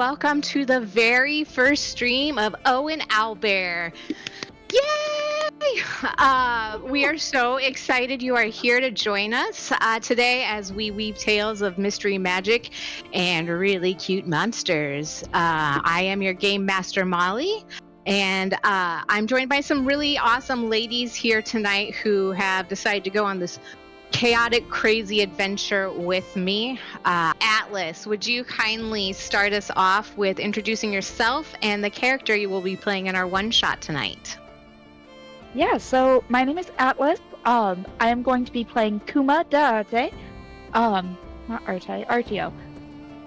welcome to the very first stream of Owlbear. Yay! We are so excited you are here to join us today as we weave tales of mystery magic and really cute monsters. I am your game master, Molly. And I'm joined by some really awesome ladies here tonight who have decided to go on this chaotic, crazy adventure with me. Atlas, would you kindly start us off with introducing yourself and the character you will be playing in our one-shot tonight? Yeah, so my name is Atlas. I am going to be playing Kuma Daate. Not Arte, Artio.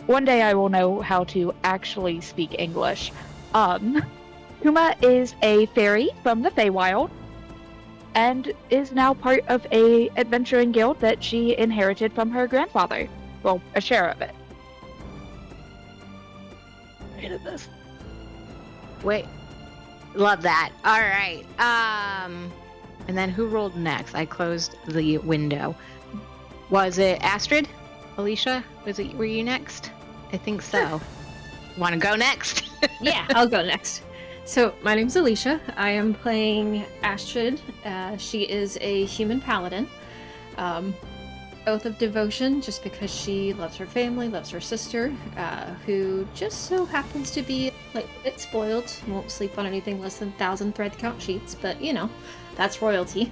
One day I will know how to actually speak English. Kuma is a fairy from the Feywild and is now part of a adventuring guild that she inherited from her grandfather. Well, a share of it. I hated this. Wait, love that. All right. And then who rolled next? I closed the window. Was it Astrid? Alicia? Were you next? I think so. Want to go next? Yeah, I'll go next. So, my name's Alicia. I am playing Astrid. She is a human paladin. Oath of devotion, just because she loves her family, loves her sister, who just so happens to be like a bit spoiled. Won't sleep on anything less than 1,000 thread count sheets, but you know, that's royalty.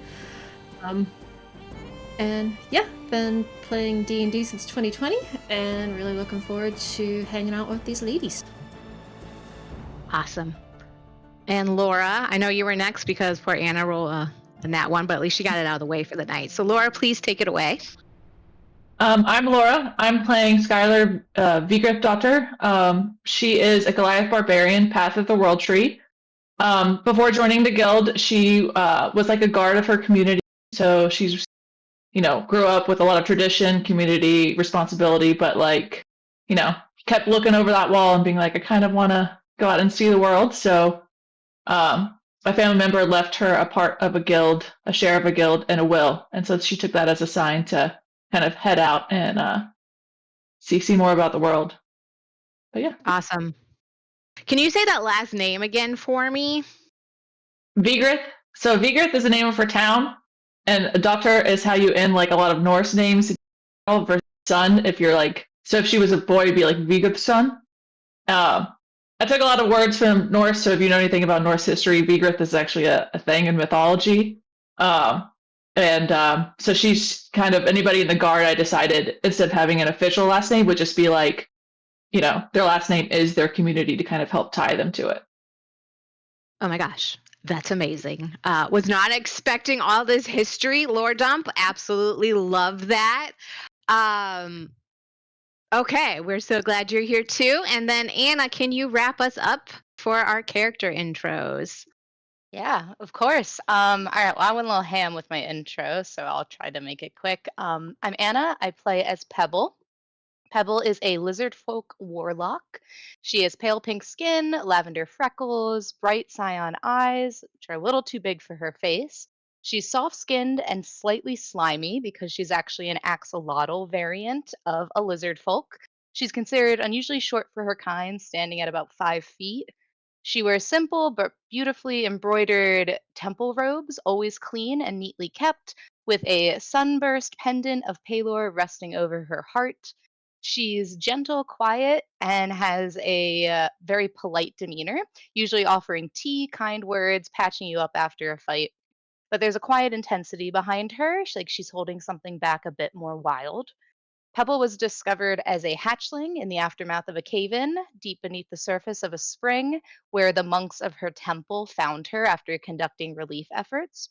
And yeah, been playing D&D since 2020, and really looking forward to hanging out with these ladies. Awesome. And Laura, I know you were next because poor Anna rolled in that one, but at least she got it out of the way for the night. So Laura, please take it away. I'm Laura. I'm playing Skylar Vigric daughter. She is a Goliath barbarian, path of the world tree. Before joining the guild, she was like a guard of her community. So she's, grew up with a lot of tradition, community responsibility, but kept looking over that wall and being like, I kind of want to go out and see the world. So my family member left her a part of a guild, a share of a guild, and a will. And so she took that as a sign to kind of head out and see more about the world. But yeah. Awesome. Can you say that last name again for me? Vigric. So Vigric is the name of her town, and a doctor is how you end like a lot of Norse names. Versus son, if you're like, so if she was a boy, it'd be like Vigric son. I took a lot of words from Norse, so if you know anything about Norse history, Vigric is actually a thing in mythology. So she's kind of anybody in the guard. I decided instead of having an official last name would just be like, their last name is their community to kind of help tie them to it. Oh my gosh, that's amazing. Was not expecting all this history, lore dump. Absolutely love that. Okay, we're so glad you're here too. And then Anna, can you wrap us up for our character intros? Yeah, of course. All right, well, I went a little ham with my intro, so I'll try to make it quick. I'm Anna. I play as Pebble. Pebble is a lizard folk warlock. She has pale pink skin, lavender freckles, bright cyan eyes, which are a little too big for her face. She's soft skinned and slightly slimy because she's actually an axolotl variant of a lizard folk. She's considered unusually short for her kind, standing at about 5 feet. She wears simple but beautifully embroidered temple robes, always clean and neatly kept, with a sunburst pendant of palor resting over her heart. She's gentle, quiet, and has a very polite demeanor, usually offering tea, kind words, patching you up after a fight. But there's a quiet intensity behind her, like she's holding something back a bit more wild. Pebble was discovered as a hatchling in the aftermath of a cave in deep beneath the surface of a spring, where the monks of her temple found her after conducting relief efforts.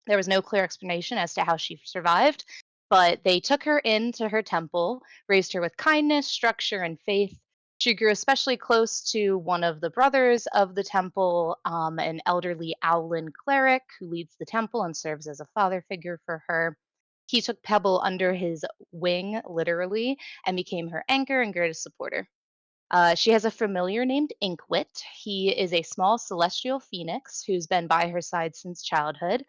There was no clear explanation as to how she survived, but they took her into her temple, raised her with kindness, structure, and faith. She grew especially close to one of the brothers of the temple, an elderly Owlin cleric who leads the temple and serves as a father figure for her. He took Pebble under his wing, literally, and became her anchor and greatest supporter. She has a familiar named Inkwit. He is a small celestial phoenix who's been by her side since childhood.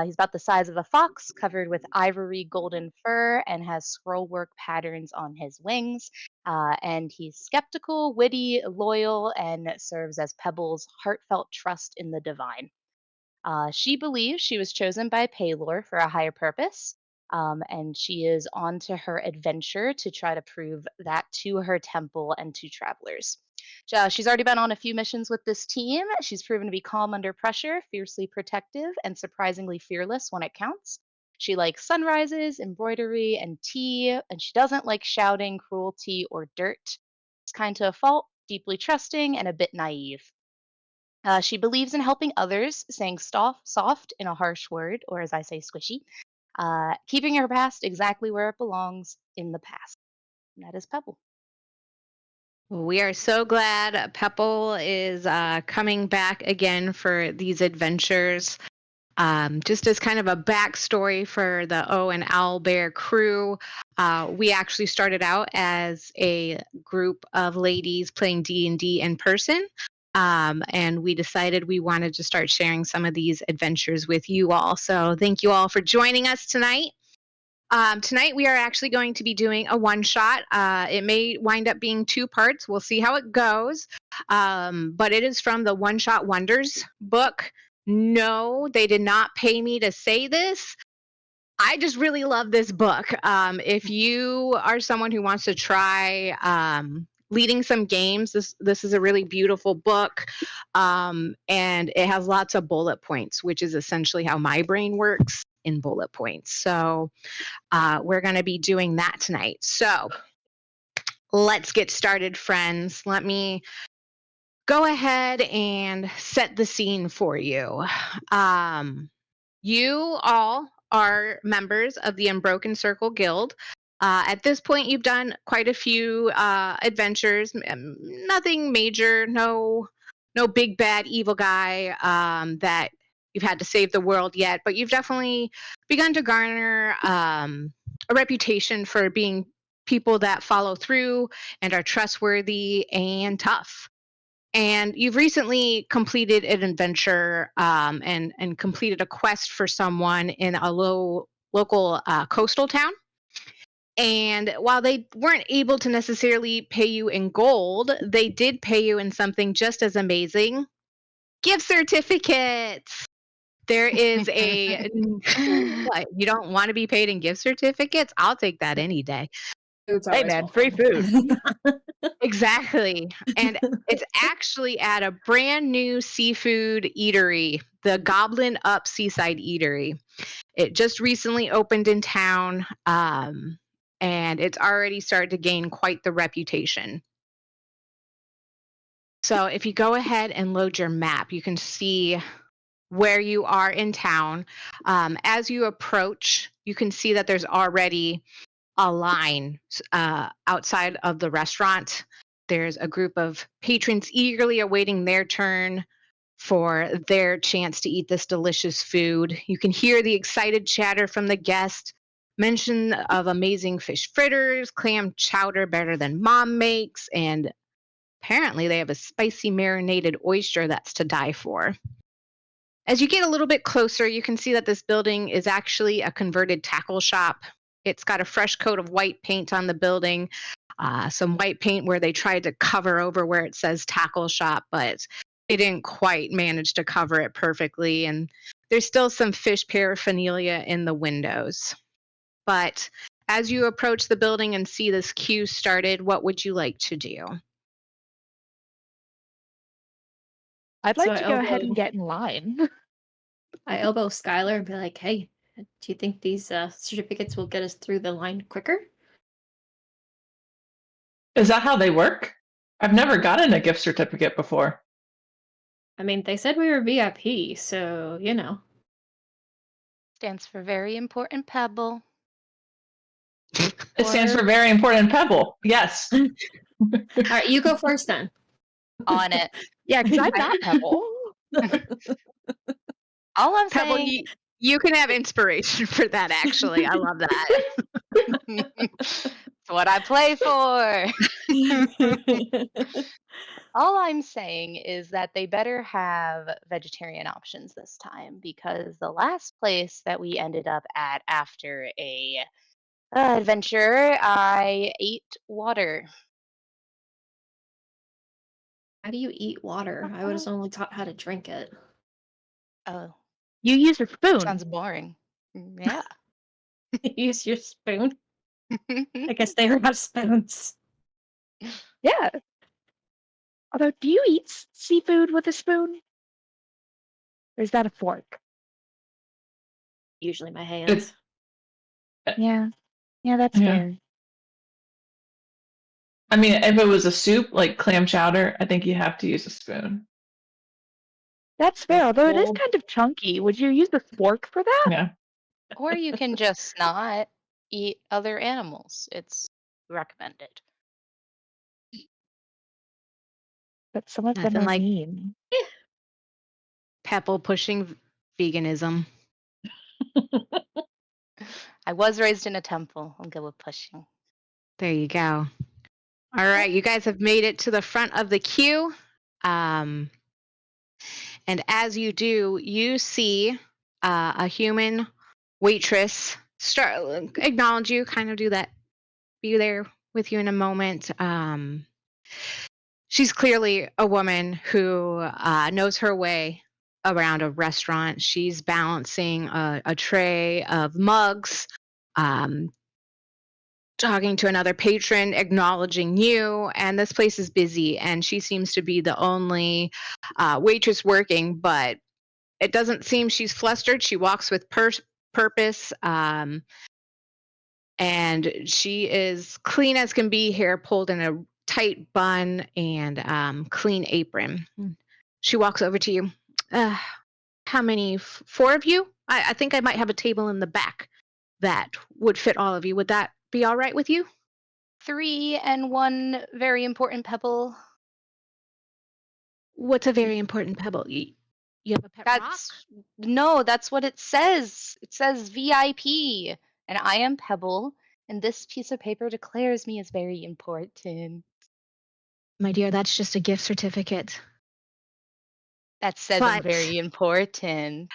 He's about the size of a fox, covered with ivory golden fur, and has scrollwork patterns on his wings. And he's skeptical, witty, loyal, and serves as Pebble's heartfelt trust in the divine. She believes she was chosen by Paylor for a higher purpose, and she is on to her adventure to try to prove that to her temple and to travelers. She's already been on a few missions with this team. She's proven to be calm under pressure, fiercely protective, and surprisingly fearless when it counts. She likes sunrises, embroidery, and tea, and she doesn't like shouting, cruelty, or dirt. She's kind to a fault, deeply trusting, and a bit naive. She believes in helping others, saying soft in a harsh word, or as I say, squishy, keeping her past exactly where it belongs in the past. And that is Pebble. We are so glad Pepple is coming back again for these adventures. Just as kind of a backstory for the O and Owlbear crew, we actually started out as a group of ladies playing D&D in person. And we decided we wanted to start sharing some of these adventures with you all. So thank you all for joining us tonight. Tonight we are actually going to be doing a one shot. It may wind up being 2 parts. We'll see how it goes. But it is from the One Shot Wonders book. No, they did not pay me to say this. I just really love this book. If you are someone who wants to try leading some games, this is a really beautiful book, and it has lots of bullet points, which is essentially how my brain works in bullet points. So we're going to be doing that tonight. So let's get started, friends. Let me go ahead and set the scene for you. You all are members of the Unbroken Circle Guild. At this point, you've done quite a few adventures. Nothing major. No big bad evil guy that you've had to save the world yet. But you've definitely begun to garner a reputation for being people that follow through and are trustworthy and tough. And you've recently completed an adventure and completed a quest for someone in a local coastal town. And while they weren't able to necessarily pay you in gold, they did pay you in something just as amazing: gift certificates. There is a what, you don't want to be paid in gift certificates? I'll take that any day. Food's Hey always man, free welcome. food. Exactly. And it's actually at a brand new seafood eatery, the Goblin Up Seaside Eatery. It just recently opened in town, and it's already started to gain quite the reputation. So if you go ahead and load your map, you can see where you are in town. As you approach, you can see that there's already a line outside of the restaurant. There's a group of patrons eagerly awaiting their turn for their chance to eat this delicious food. You can hear the excited chatter from the guests, mention of amazing fish fritters, clam chowder better than mom makes, and apparently they have a spicy marinated oyster that's to die for. As you get a little bit closer, you can see that this building is actually a converted tackle shop. It's got a fresh coat of white paint on the building, some white paint where they tried to cover over where it says tackle shop, but they didn't quite manage to cover it perfectly. And there's still some fish paraphernalia in the windows. But as you approach the building and see this queue started, what would you like to do? I'd So like to go ahead and get in line. I elbow Skylar and be like, "Hey, do you think these certificates will get us through the line quicker?" Is that how they work? I've never gotten a gift certificate before. I mean, they said we were VIP, so you know. Stands for very important Pebble. It stands for very important Pebble. Yes. All right, you go first then. On it. Yeah, because I'm not Pebble. All I'm Pebble, saying. you can have inspiration for that, actually. I love that. It's what I play for. All I'm saying is that they better have vegetarian options this time because the last place that we ended up at after a adventure, I ate water. How do you eat water? I was only taught how to drink it. Oh, You use a spoon. sounds boring. Yeah. Use your spoon. I guess they were out of spoons. Yeah. Although, do you eat seafood with a spoon? Or is that a fork? Usually my It's hands. Yeah. Yeah, that's yeah. fair. I mean, if it was a soup like clam chowder, I think you have to use a spoon. That's fair, although it is Well, kind of chunky. Would you use the fork for that? Yeah. Or you can just not eat other animals. It's recommended. But some of them Nothing are like mean. Pepple pushing veganism. I was raised in a temple. I'm good with pushing. There you go. All right, you guys have made it to the front of the queue. And as you do, you see a human waitress start acknowledge you, kind of do that, be there with you in a moment. She's clearly a woman who knows her way around a restaurant. She's balancing a tray of mugs, um, talking to another patron, acknowledging you, and this place is busy, and she seems to be the only waitress working, but it doesn't seem she's flustered. She walks with purpose, and she is clean as can be, hair pulled in a tight bun and clean apron. She walks over to you. Uh, how many? Four of you? I think I might have a table in the back that would fit all of you. Would that be all right with you? 3 and 1 very important pebble. What's a very important pebble? You have a pet rock? That's what it says. It says VIP, and I am Pebble, and this piece of paper declares me as very important. My dear, that's just a gift certificate. That says I'm But very important.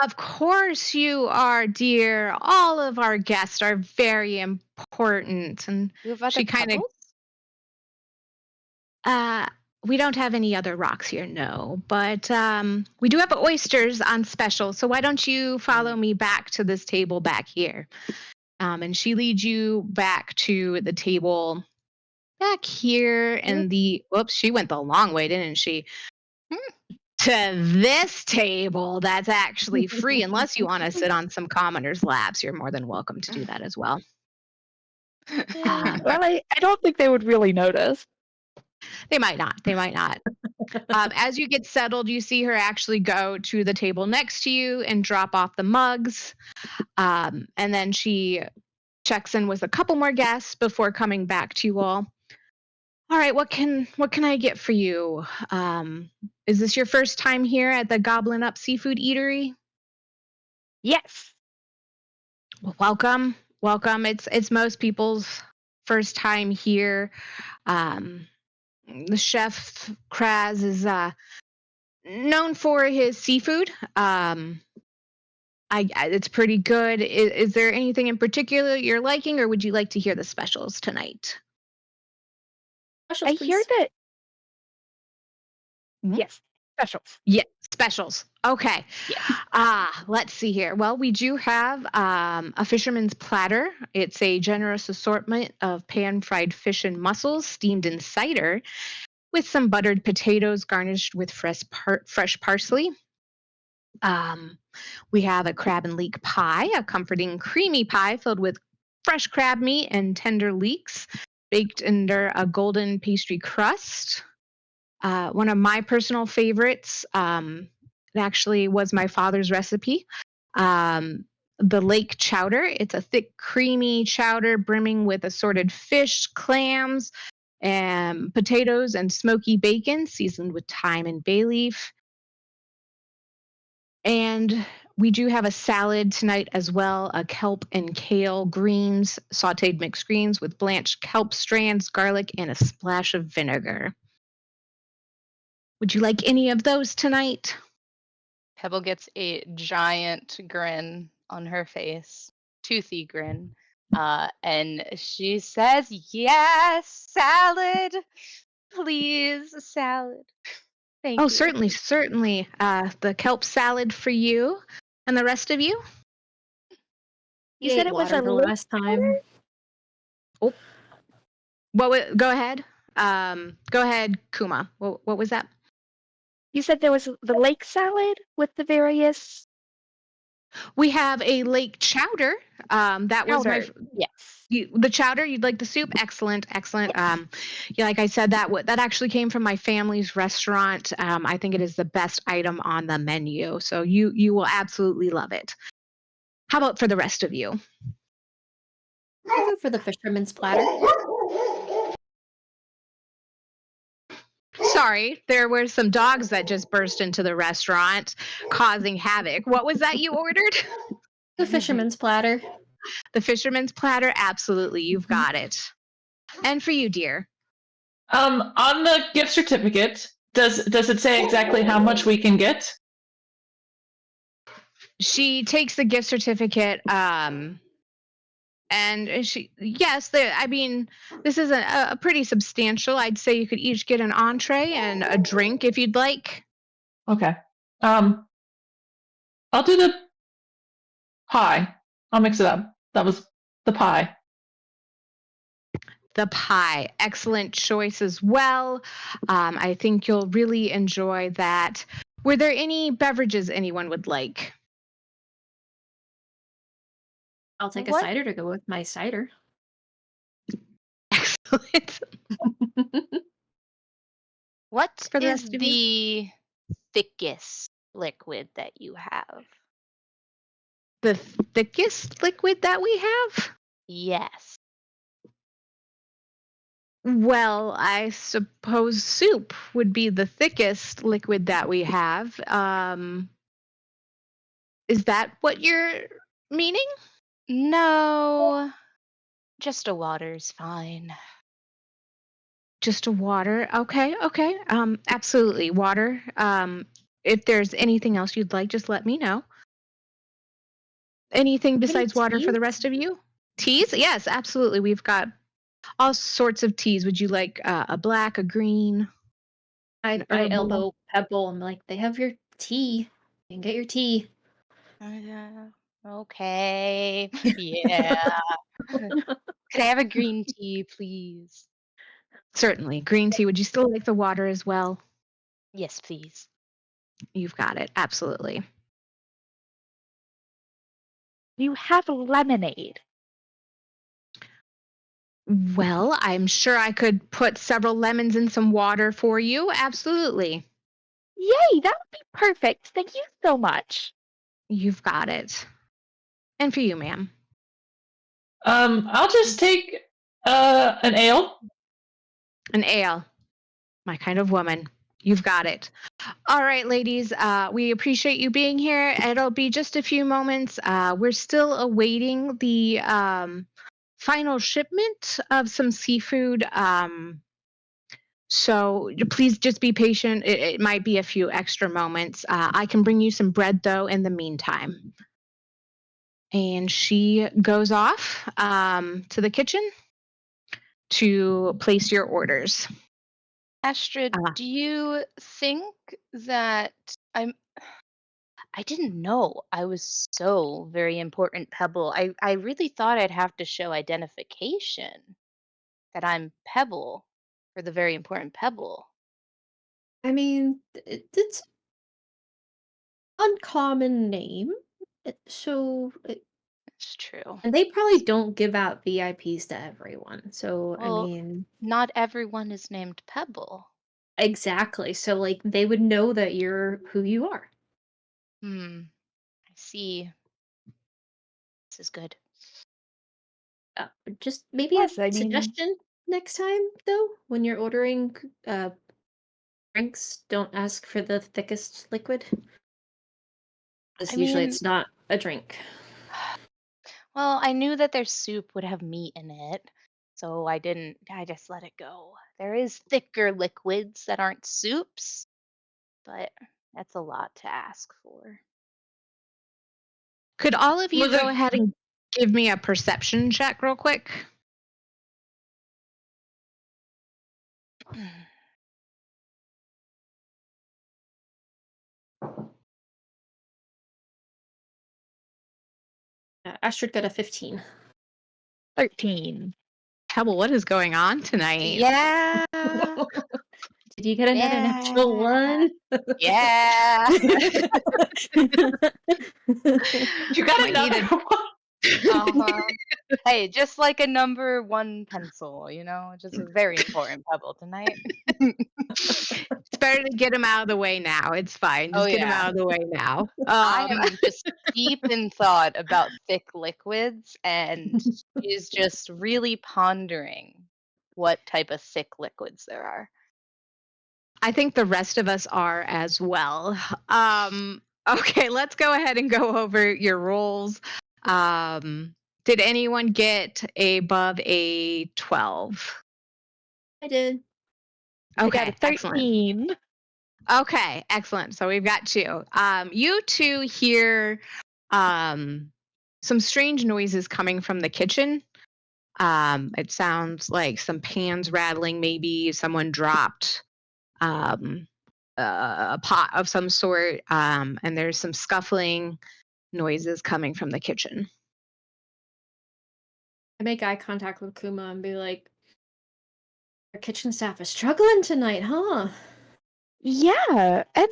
of course you are, dear. All of our guests are very important. And You have other she kind of, pebbles? uh, we don't have any other rocks here, no. But we do have oysters on special. So why don't you follow me back to this table back here? And she leads you back to the table back here in the, whoops, she went the long way, didn't she? To this table that's actually free, unless you want to sit on some commoners' laps. You're more than welcome to do that as well. Well, I don't think they would really notice. They might not. They might not. As you get settled, you see her actually go to the table next to you and drop off the mugs. And then she checks in with a couple more guests before coming back to you all. All right, what can I get for you? Is this your first time here at the Goblin Up Seafood Eatery? Yes. Well, welcome. It's most people's first time here. The chef Kraz is known for his seafood. It's pretty good. Is there anything in particular you're liking, or would you like to hear the specials tonight? Specials, I hear please. that. Hmm? Yes. Specials. Yeah, specials. Okay. Yes. Let's see here. Well, we do have a fisherman's platter. It's a generous assortment of pan-fried fish and mussels steamed in cider with some buttered potatoes garnished with fresh parsley. We have a crab and leek pie, a comforting creamy pie filled with fresh crab meat and tender leeks baked under a golden pastry crust. One of my personal favorites, it actually was my father's recipe. Um, the lake chowder. It's a thick, creamy chowder brimming with assorted fish, clams, and potatoes and smoky bacon seasoned with thyme and bay leaf. And we do have a salad tonight as well, a kelp and kale greens, sauteed mixed greens with blanched kelp strands, garlic, and a splash of vinegar. Would you like any of those tonight? Pebble gets a giant grin on her face, toothy grin, and she says, "Yes, salad, please, salad. Oh, Thank you." certainly, certainly. The kelp salad for you. And the rest of you? You We said ate it was a water the lake last time. salad? Oh, go ahead. Go ahead, Kuma. What was that? You said there was the lake salad with the various We have a lake chowder. That was my powder. Yes. the chowder. You'd like the soup? Excellent, excellent. Yeah, like I said, that actually came from my family's restaurant. I think it is the best item on the menu, so you will absolutely love it. How about for the rest of you? I'll go for the fisherman's platter. Sorry, there were some dogs that just burst into the restaurant, causing havoc. What was that you ordered? The fisherman's platter. The fisherman's platter? Absolutely, you've Mhm. got it. And for you, dear? On the gift certificate, does it say exactly how much we can get? She takes the gift certificate, and yes, I mean, this is a pretty substantial. I'd say you could each get an entree and a drink if you'd like. Okay. I'll do the pie. I'll mix it up. That was the pie. The pie, excellent choice as well. I think you'll really enjoy that. Were there any beverages anyone would like? I'll take a What cider to go with my cider. Excellent. what For the is rest of you? the thickest liquid that you have? The thickest liquid that we have? Yes. Well, I suppose soup would be the thickest liquid that we have. Is that what you're meaning? No, just a water's fine. Just a water? Okay, okay. Absolutely. Water. If there's anything else you'd like, just let me know. Anything Have any besides water for teas? the rest of you? Teas? Yes, absolutely. We've got all sorts of teas. Would you like a black, a green, an I herbal? elbow Pebble. I'm like, they have your tea. You can get your tea. Okay. Yeah. Could I have a green tea, please? Certainly. Green tea. Would you still like the water as well? Yes, please. You've got it. Absolutely. You have lemonade. Well, I'm sure I could put several lemons in some water for you. Absolutely. Yay, that would be perfect. Thank you so much. You've got it. And for you, ma'am. I'll just take an ale. An ale. My kind of woman. You've got it. All right, ladies. We appreciate you being here. It'll be just a few moments. We're still awaiting the final shipment of some seafood. So please just be patient. It might be a few extra moments. I can bring you some bread though in the meantime. And she goes off to the kitchen to place your orders. Astrid, Uh, do you think that I didn't know I was so very important Pebble. I really thought I'd have to show identification that I'm Pebble for the very important Pebble. I mean, it's uncommon name. It's true. And they probably don't give out VIPs to everyone. So, I Well, mean, not everyone is named Pebble. exactly. So, like, they would know that you're who you are. I see. This is good. Just maybe a Yes, I mean, suggestion next time, though, when you're ordering drinks, don't ask for the thickest liquid. I Because usually mean, it's not a drink. well, I knew that their soup would have meat in it, so I just let it go. There is thicker liquids that aren't soups. but that's a lot to ask for. Could all of you Was go it- ahead and give me a perception check real quick? Astrid got a 15. 13. Pebble, what is going on tonight? Yeah. Did you get another natural one? Yeah. You got Might need another a- one. Uh-huh. Hey, just like a number 1 pencil, just a very important pebble tonight. It's better to get him out of the way now. It's fine. Just Oh, get him yeah. out of the way now. I am just deep in thought about thick liquids, and she's just really pondering what type of thick liquids there are. I think the rest of us are as well. Okay, let's go ahead and go over your rolls. Did anyone get above a 12? I did. I got a Okay, excellent. 13. Okay, excellent. So we've got 2. You 2 hear some strange noises coming from the kitchen. It sounds like some pans rattling, maybe someone dropped a pot of some sort, and there's some scuffling noises coming from the kitchen. I make eye contact with Kuma and be like, our kitchen staff is struggling tonight, huh? Yeah, and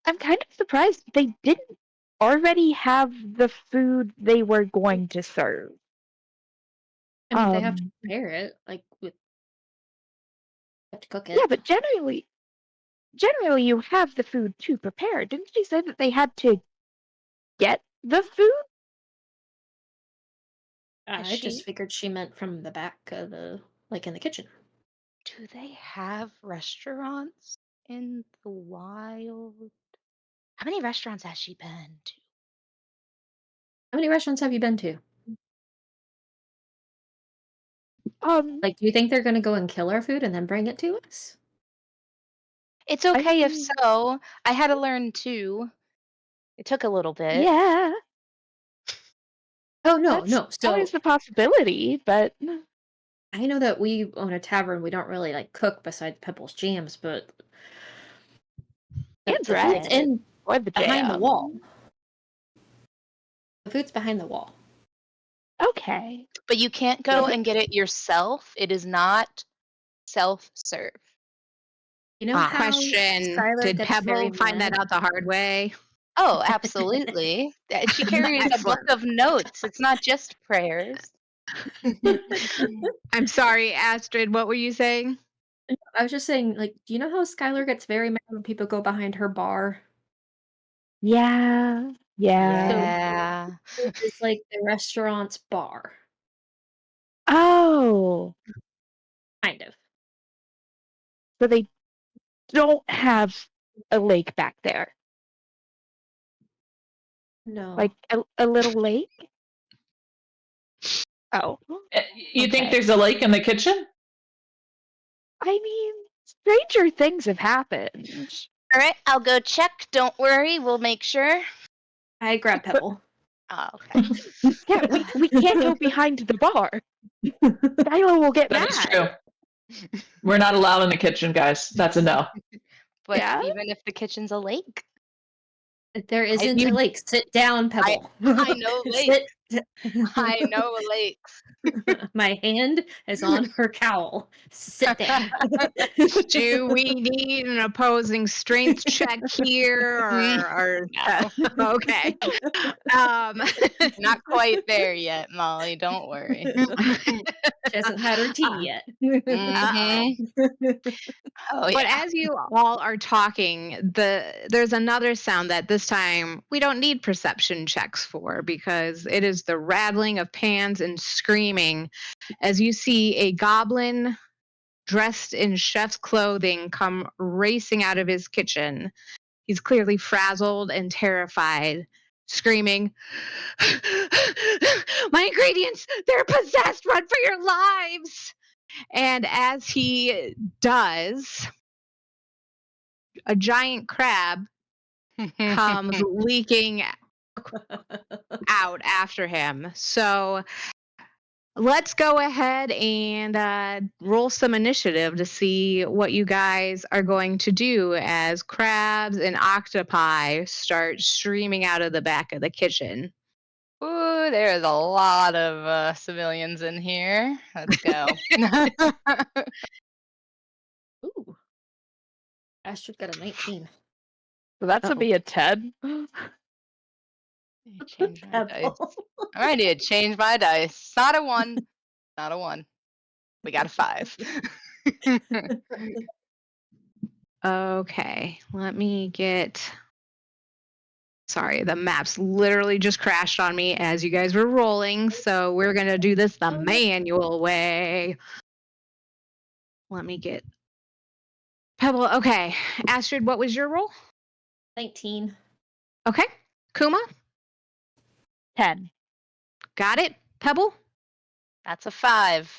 I'm kind of surprised they didn't already have the food they were going to serve. I mean, they have to Um, prepare it, like, have to cook it. Yeah, but generally you have the food to prepare. Didn't she say that they had to get the food? I just figured she meant from the back of the, like, in the kitchen. Do they have restaurants in the wild? How many restaurants has she been to? How many restaurants have you been to? Like, do you think they're gonna go and kill our food and then bring it to us? It's okay if mean- so. I had to learn too. It took a little bit. Yeah, Oh, no, that's no. So always the possibility, but I know that we own a tavern. We don't really like cook besides Pebble's jams, but and the food's bread in or the behind the jam. wall. The food's behind the wall. Okay. But you can't go and get it yourself. It is not self-serve. You know how Question: Skylar Did gets very Pebble find that mad? out the hard way? Oh, absolutely. She carries a book Excellent. of notes. It's not just prayers. I'm sorry, Astrid. What were you saying? I was just saying, like, do you know how Skylar gets very mad when people go behind her bar? Yeah. Yeah. It's like the restaurant's bar, Oh, kind of. so they don't have a lake back there, No, like a little lake. Oh, You think Okay. there's a lake in the kitchen? I mean, stranger things have happened. All right, I'll go check. Don't worry. We'll make sure. I grab Pebble. Oh, okay. Yeah, we can't go behind the bar. Skylar will get That is mad. true. We're not allowed in the kitchen, guys. That's a no. But Yeah? even if the kitchen's a lake, There isn't a lake. Sit down, Pebble. I know lakes. Sit. I know lakes. My hand is on her cowl. Sit down. Do we need an opposing strength check here, or okay? Not quite there yet, Molly. Don't worry. She hasn't had her tea yet. Mhm. Oh But yeah. as you all are talking, there's another sound that this time we don't need perception checks for, because it is the rattling of pans and screaming as you see a goblin dressed in chef's clothing come racing out of his kitchen. He's clearly frazzled and terrified, screaming, "My ingredients, they're possessed! Run for your lives!" And as he does, a giant crab comes leaking out after him. So let's go ahead and roll some initiative to see what you guys are going to do as crabs and octopi start streaming out of the back of the kitchen. Ooh, there's a lot of civilians in here. Let's go. Ooh. Astrid got a 19. So that's Uh-oh. to be a 10. Change my dice. Pebble. I need to change my dice. Not a 1. Not a 1. We got a 5. Okay, let me get. Sorry, the maps literally just crashed on me as you guys were rolling, so we're gonna do this the manual way. Let me get Pebble. Okay, Astrid, what was your roll? 19. Okay, Kuma, 10. got it. Pebble, That's a 5.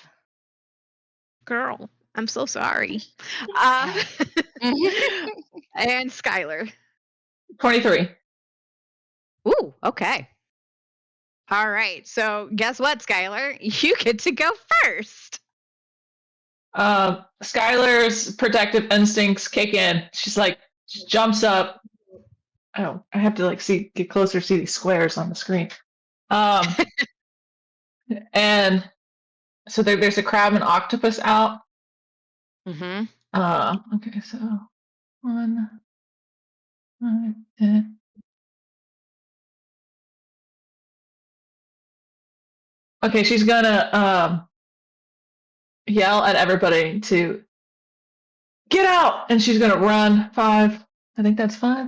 girl, I'm so sorry. And Skylar. 23. Ooh, okay. All right, so guess what, Skylar? You get to go first. Skylar's protective instincts kick in. She's like, she jumps up. Oh, I have to like get closer, see these squares on the screen. And so there's a crab and octopus out. Mm-hmm. Okay, so 1, 5, 10. Okay, she's gonna yell at everybody to get out, and she's gonna run 5. I think that's 5.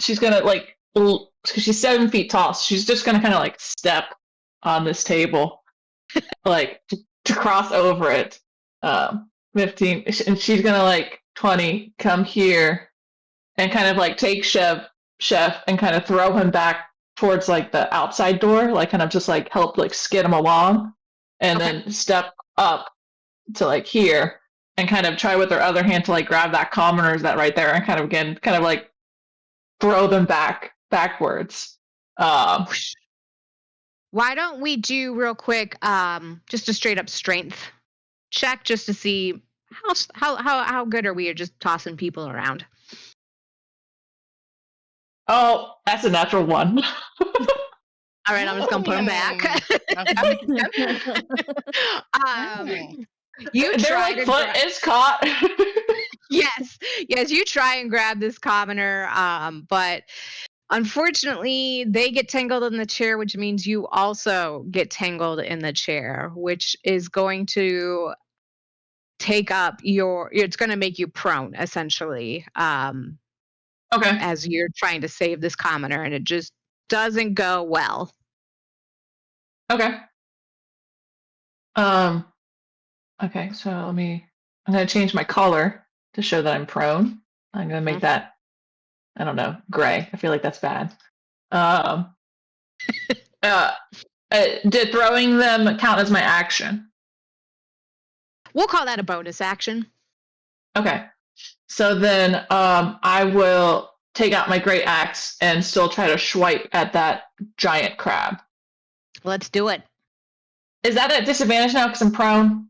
She's gonna like, because she's 7 feet tall, so she's just gonna kind of like step on this table, like to cross over it. 15, and she's gonna like 20 come here and kind of like take Chef and kind of throw him back towards like the outside door, like kind of just like help like skid him along, and Okay. then step up to like here and kind of try with her other hand to like grab that commoners that right there and kind of again kind of like throw them backwards. Why don't we do real quick, just a straight up strength check, just to see how good are we at just tossing people around. Oh, that's a natural 1. All right, I'm just gonna put them back. Okay. You Their try like to foot is caught. yes, you try and grab this commoner, but unfortunately, they get tangled in the chair, which means you also get tangled in the chair, which is going to take up it's going to make you prone essentially, Okay. as you're trying to save this commoner, and it just doesn't go well. Okay. Okay, so I'm gonna change my color to show that I'm prone. I'm gonna make that, I don't know, gray. I feel like that's bad. Um, did throwing them count as my action? We'll call that a bonus action. Okay. So then I will take out my great axe and still try to swipe at that giant crab. Let's do it. Is that at disadvantage now because I'm prone?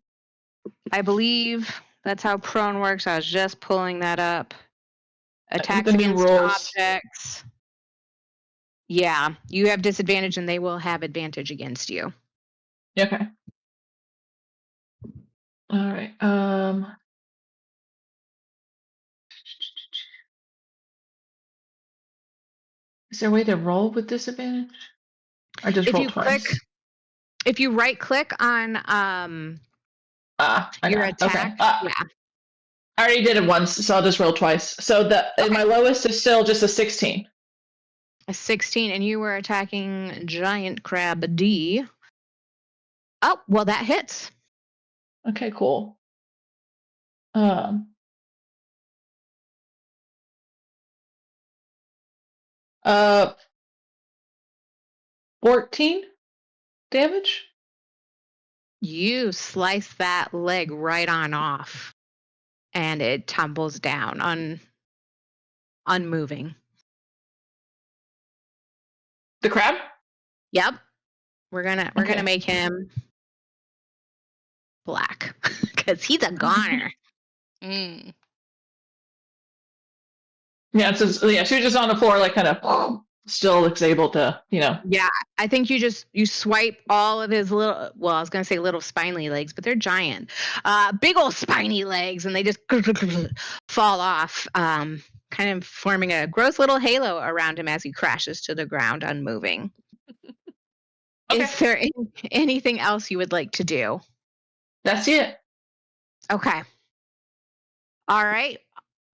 I believe that's how prone works. I was just pulling that up. Attacks The new against rules. objects. Yeah, you have disadvantage and they will have advantage against you. Okay. All right. Is there a way to roll with disadvantage? Or just If roll you twice? if you right click on your attack, Okay. yeah. I already did it once, so I'll just roll twice. So my lowest is still just a 16. A 16, and you were attacking Giant Crab D. Oh, well, that hits. Okay, cool. 14 damage. You slice that leg right on off, and it tumbles down. unmoving. The crab? Yep. We're gonna Okay. make him black because he's a goner. Mm. Yeah, so yeah, she was just on the floor, like kind of still looks able to, Yeah, I think you swipe all of his little, well, I was gonna say little spiny legs, but they're giant, big old spiny legs, and they just fall off, kind of forming a gross little halo around him as he crashes to the ground, unmoving. Okay. Is there anything else you would like to do? That's it. Okay. All right.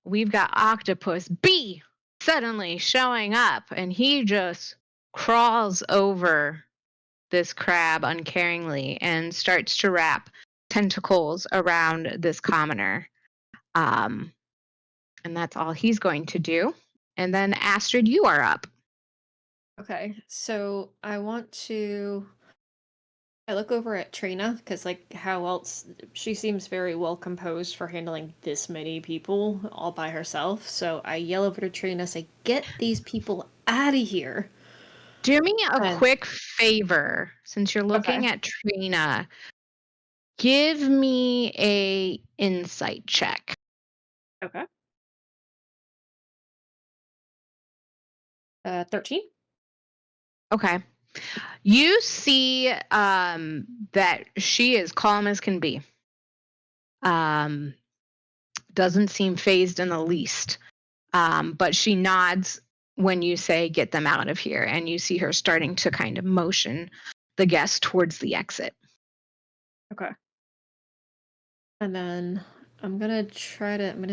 We've got Octopus B suddenly showing up, and he just crawls over this crab uncaringly and starts to wrap tentacles around this commoner. And that's all he's going to do. And then Astrid, you are up. Okay, so I look over at Trina because, like, how else? She seems very well composed for handling this many people all by herself. So I yell over to Trina, say, "Get these people out of here!" Do me a And quick favor, since you're looking okay, at Trina. Give me a insight check. okay, 13. Okay. You see that she is calm as can be. Doesn't seem phased in the least. But she nods when you say get them out of here, and you see her starting to kind of motion the guests towards the exit. Okay, and then I'm gonna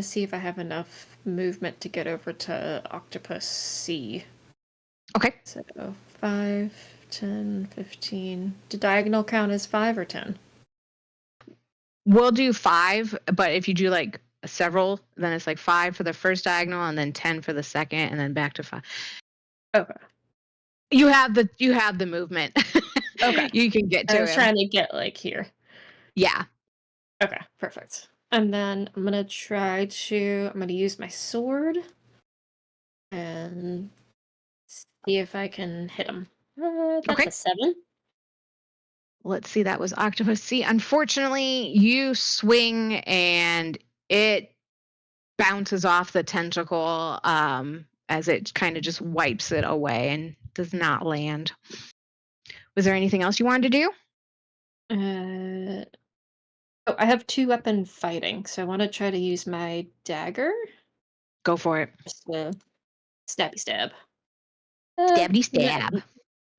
see if I have enough movement to get over to Octopus C. Okay. So 5, 10, 15. Did diagonal count as 5 or 10? We'll do 5, but if you do like several, then it's like 5 for the first diagonal and then 10 for the second and then back to 5. Okay. You have the movement. Okay. You can get I to was him. trying to get like here. Yeah. Okay, perfect. And then I'm gonna use my sword and see if I can hit him. That's Okay. a 7. Let's see, that was Octopus C. Unfortunately, you swing and it bounces off the tentacle as it kind of just wipes it away and does not land. Was there anything else you wanted to do? I have 2-weapon fighting, so I want to try to use my dagger. Go for it. Just a stabby stab. Stabby stab.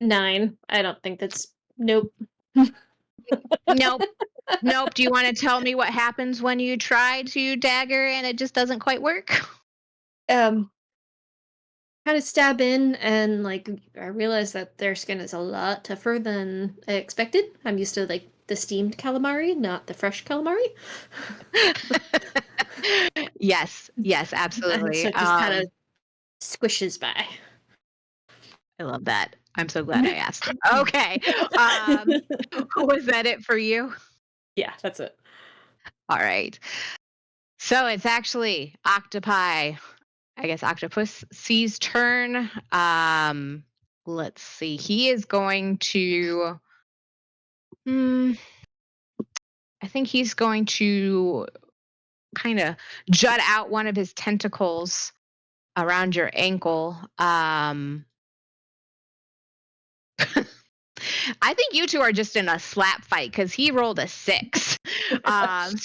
9. I don't think that's. Nope. Nope. Nope. Do you want to tell me what happens when you try to dagger and it just doesn't quite work? Kind of stab in, and like I realize that their skin is a lot tougher than I expected. I'm used to like the steamed calamari, not the fresh calamari. Yes, And absolutely. so it just kind of squishes by. I love that. I'm so glad I asked. Okay. Was that it for you? Yeah, that's it. All right. So it's actually Octopi. I guess Octopus C's turn. Let's see. He is going to. I think he's going to kind of jut out one of his tentacles around your ankle. I think you two are just in a slap fight because he rolled a 6. So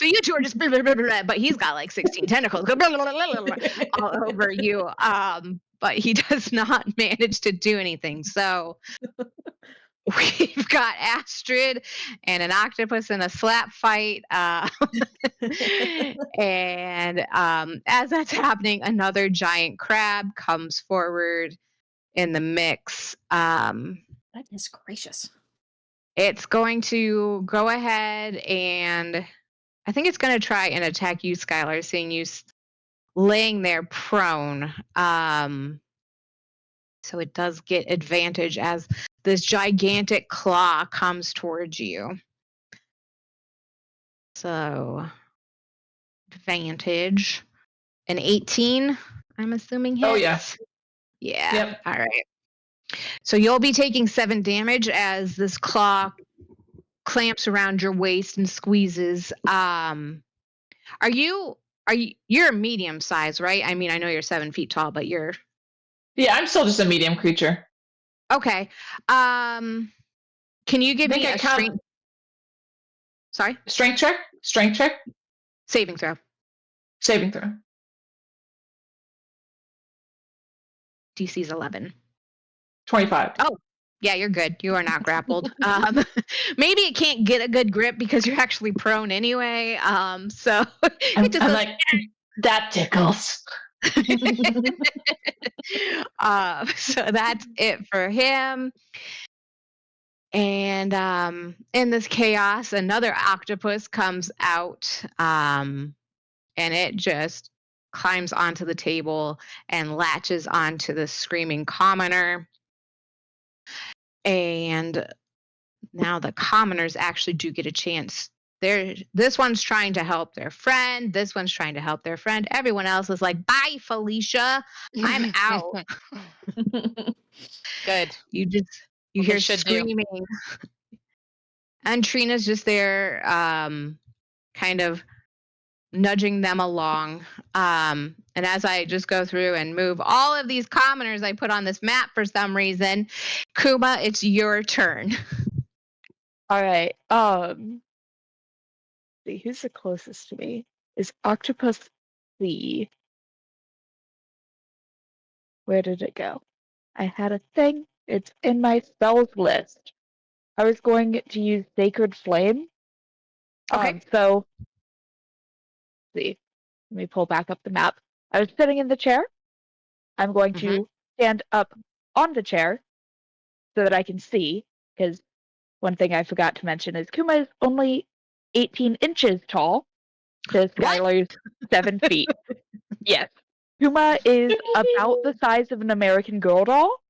you two are just, but he's got like 16 tentacles all over you. But he does not manage to do anything. So we've got Astrid and an octopus in a slap fight. And as that's happening, another giant crab comes forward in the mix. Goodness gracious. It's going to go ahead and I think it's going to try and attack you, Skylar, seeing you laying there prone. So it does get advantage as this gigantic claw comes towards you. So advantage. An 18. I'm assuming hits. Oh, yeah. Yeah. Yep. All right. So you'll be taking 7 damage as this claw clamps around your waist and squeezes. You're a medium size, right? I mean, I know you're 7 feet tall, but you're Yeah, I'm still just a medium creature. okay. Can you give me a strength? Sorry, Strength check. Strength check. saving throw. Saving throw. DC's 11. 25. Oh, yeah, you're good. You are not grappled. Maybe it can't get a good grip because you're actually prone anyway. So I'm, it just I'm goes. like, that tickles. So that's it for him. And in this chaos, another octopus comes out, and it just climbs onto the table and latches onto the screaming commoner. And now the commoners actually do get a chance. This one's trying to help their friend. This one's trying to help their friend. Everyone else is like, "Bye, Felicia. I'm out." Good. You What they hear should do. screaming, and Trina's just there, kind of nudging them along. And as I just go through and move all of these commoners I put on this map for some reason, Kuma, it's your turn. All right. See who's the closest to me? Is Octopus C. Where did it go? I had a thing. It's in my spells list. I was going to use Sacred Flame. Okay. So see. Let me pull back up the map. I was sitting in the chair. I'm going to stand up on the chair so that I can see, because one thing I forgot to mention is Kuma is only 18 inches tall to Skylar's 7 feet. Yes. Kuma is about the size of an American Girl doll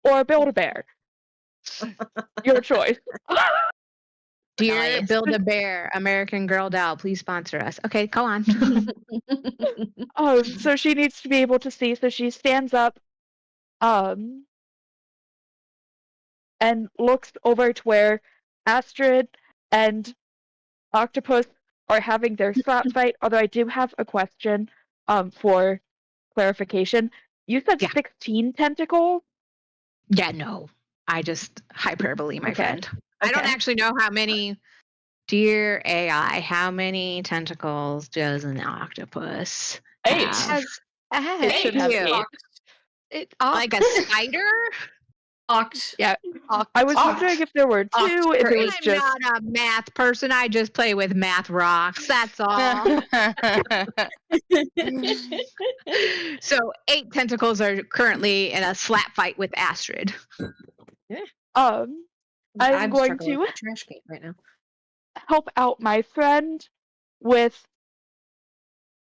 or a Build-A-Bear. Your choice. Dear Nice. Build-A-Bear, American Girl doll, please sponsor us. Okay, go on. So she needs to be able to see, so she stands up and looks over to where Astrid and Octopus are having their slap fight. Although I do have a question for clarification. You said Yeah. 16 tentacles? Yeah, no. I just hyperbole, my Okay. friend. I don't actually know how many. Dear AI, how many tentacles does an octopus 8. have? It should have Thank you. 8. Like a spider? Oct. Yeah. Oct. I was wondering if there were 2, if for it was I'm just. not a math person. I just play with math rocks. That's all. So 8 tentacles are currently in a slap fight with Astrid. I'm going struggling to with the trash can right now. help out my friend with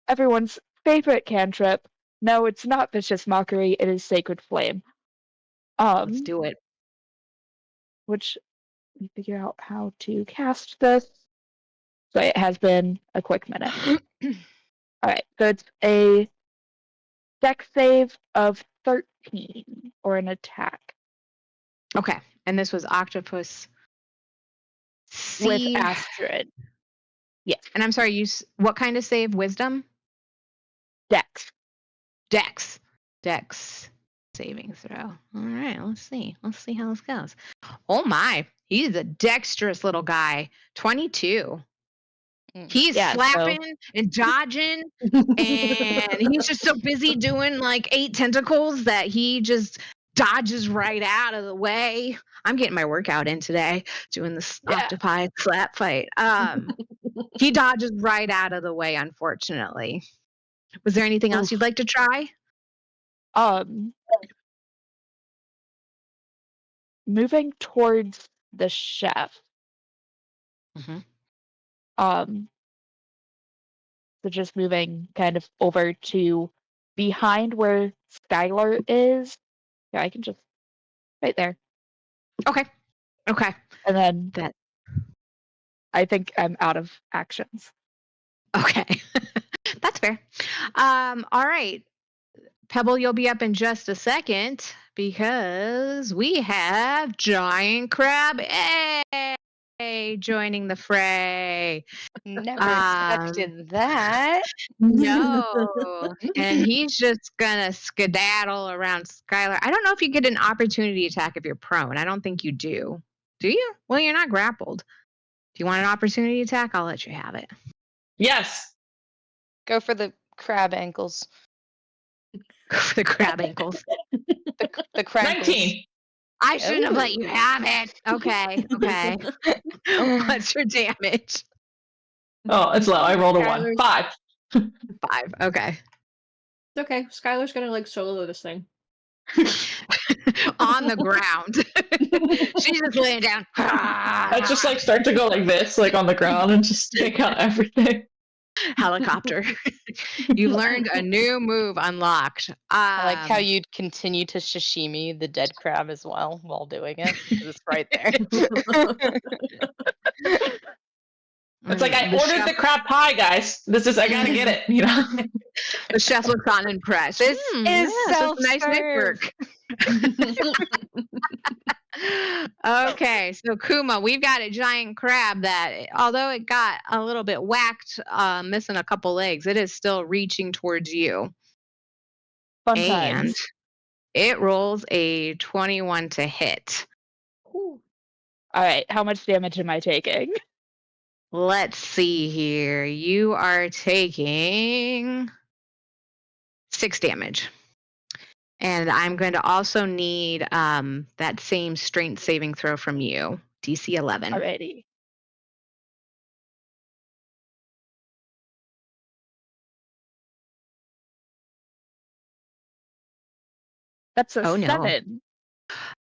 everyone's favorite cantrip. No, it's not Vicious Mockery, it is Sacred Flame. Let's do it. Which, let me figure out how to cast this. So it has been a quick minute. Alright, so it's a dex save of 13, or an attack. Okay. And this was Octopus C. With Astrid. Yes. And I'm sorry, what kind of save? Wisdom? Dex. Dex saving throw. All right, let's see. Let's see how this goes. Oh my, he's a dexterous little guy. 22. He's slapping and dodging, and he's just so busy doing like 8 tentacles that he just dodges right out of the way. I'm getting my workout in today, doing this octopi slap fight. He dodges right out of the way, unfortunately. Was there anything else you'd like to try? Moving towards the chef. So just moving kind of over to behind where Skylar is. Yeah, I can just right there. Okay. And then that I think I'm out of actions. Okay. That's fair. All right. Pebble, you'll be up in just a second because we have Giant Crab A joining the fray. Never Um, expected that. no. And he's just gonna skedaddle around Skylar. I don't know if you get an opportunity attack if you're prone. I don't think you do. Do you? Well, you're not grappled. Do you want an opportunity attack? I'll let you have it. Yes. Go for the crab ankles. The crab ankles. The crankles. 19. I shouldn't have let Ooh. you have it. Okay. Okay. What's your damage? Oh, it's low. I rolled a 1. Skylar's- 5. 5. Okay. It's okay. Skylar's gonna like solo this thing. On the ground. She's just laying down. I just like start to go like this, like on the ground, and just take out everything. Helicopter. You've learned a new move unlocked. I like how you'd continue to sashimi the dead crab as well while doing it. 'Cause it's right there. It's like I the ordered chef, the crab pie, guys. I gotta get it, you know. the chef looks unimpressed. This Hmm, is yeah, so it's a nice self-serve. network. Okay, so Kuma, we've got a giant crab that, although it got a little bit whacked, missing a couple legs, it is still reaching towards you. Fun And times. it rolls a 21 to hit. All right, how much damage am I taking? Let's see here. You are taking 6 damage. And I'm going to also need that same strength saving throw from you, DC 11. Alrighty. That's a Oh, no. 7.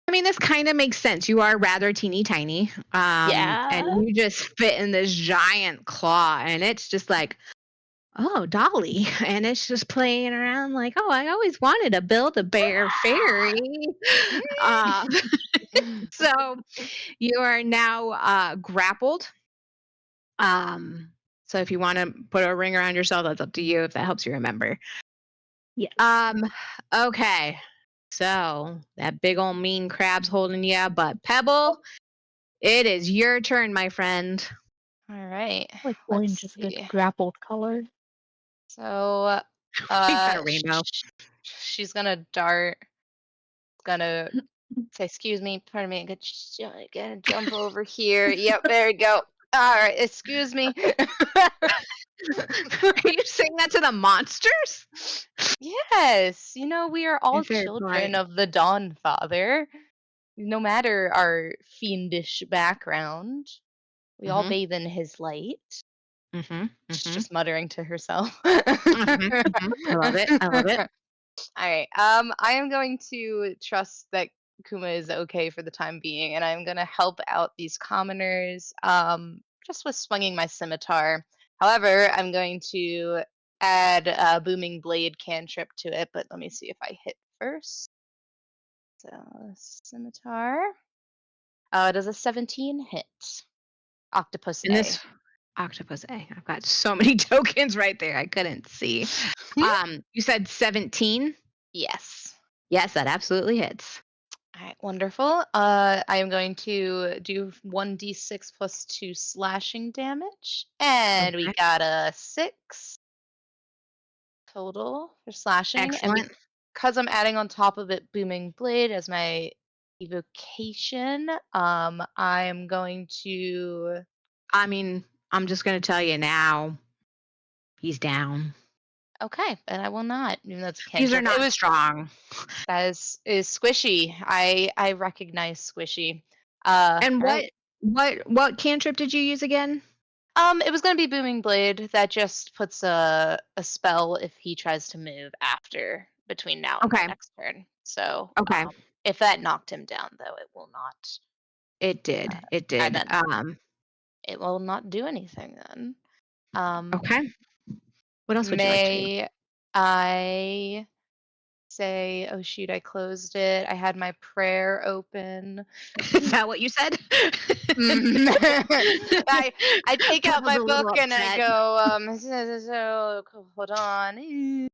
I mean, this kind of makes sense. You are rather teeny tiny. Yeah. And you just fit in this giant claw, and it's just like, oh, Dolly. And it's just playing around like, oh, I always wanted to build a bear fairy. So you are now grappled. So if you want to put a ring around yourself, that's up to you if that helps you remember. Yes. Okay. So that big old mean crab's holding you, but Pebble, it is your turn, my friend. All right. Like Let's orange is a good see. grappled color. So We've got a rainbow. she's gonna dart. Gonna say, excuse me, pardon me, gotta jump over here. Yep, there we go. All right, excuse me. Are you saying that to the monsters? Yes, we are all You're very children polite. of the Dawn Father. No matter our fiendish background, we all Mhm. bathe in his light. Mhm. She's Mhm. just muttering to herself. Mhm. Mhm. I love it. I love it. All right. I am going to trust that Kuma is okay for the time being, and I'm going to help out these commoners just with swinging my scimitar. However, I'm going to add a booming blade cantrip to it, but let me see if I hit first. So, scimitar. Does a 17 hit? Octopus And A. this octopus A. I've got so many tokens right there. I couldn't see. You said 17? Yes. Yes, that absolutely hits. All right, wonderful. I am going to do 1d6 plus 2 slashing damage. And we Okay. got a 6 total for slashing. And Excellent. because I'm adding on top of it Booming Blade as my evocation, I'm going to. I mean, I'm just going to tell you now, he's down. Okay, and I will not, even though it's a These are cantrip. It not was strong. that is squishy. I recognize squishy. And Alright. what cantrip did you use again? It was gonna be Booming Blade. That just puts a spell if he tries to move after between now and my Okay. next turn. So Okay. if that knocked him down, though, it will not. It did. It did. Then it will not do anything then. Okay. What else would you like to do? May I say, oh shoot, I closed it. I had my prayer open. Is that what you said? I take out Pebble's my a little book and I upset. go, so hold on. Give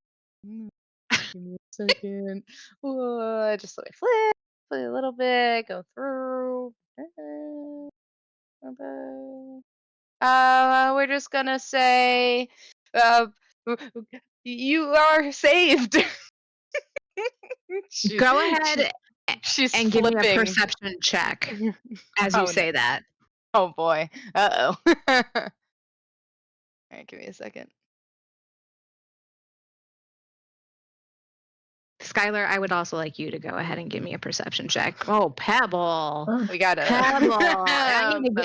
me a second. Just let me flip a little bit, go through. We're just gonna say, you are saved. Go ahead She's and give me a flipping. perception check as you Oh, say no. that. Oh boy. Uh-oh. All right, give me a second. Skylar, I would also like you to go ahead and give me a perception check. Oh, Pebble. We got Pebble.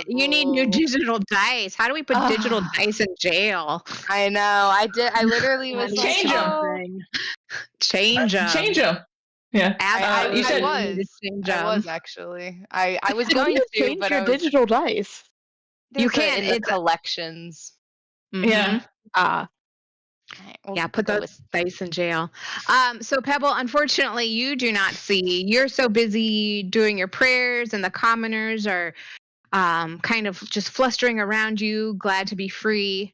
You need new digital dice. How do we put digital dice in jail? I know. I literally was like, Change 'em. oh. Change them. Change them. Yeah. Absolutely. You said- need to change I 'em. was actually. I was How do going you to, change but your I was. digital dice? You There's can't. in the It's collections. Mhm. Yeah. Right, we'll Yeah, put go those dice in jail. So Pebble, unfortunately, you do not see. You're so busy doing your prayers, and the commoners are kind of just flustering around you, glad to be free.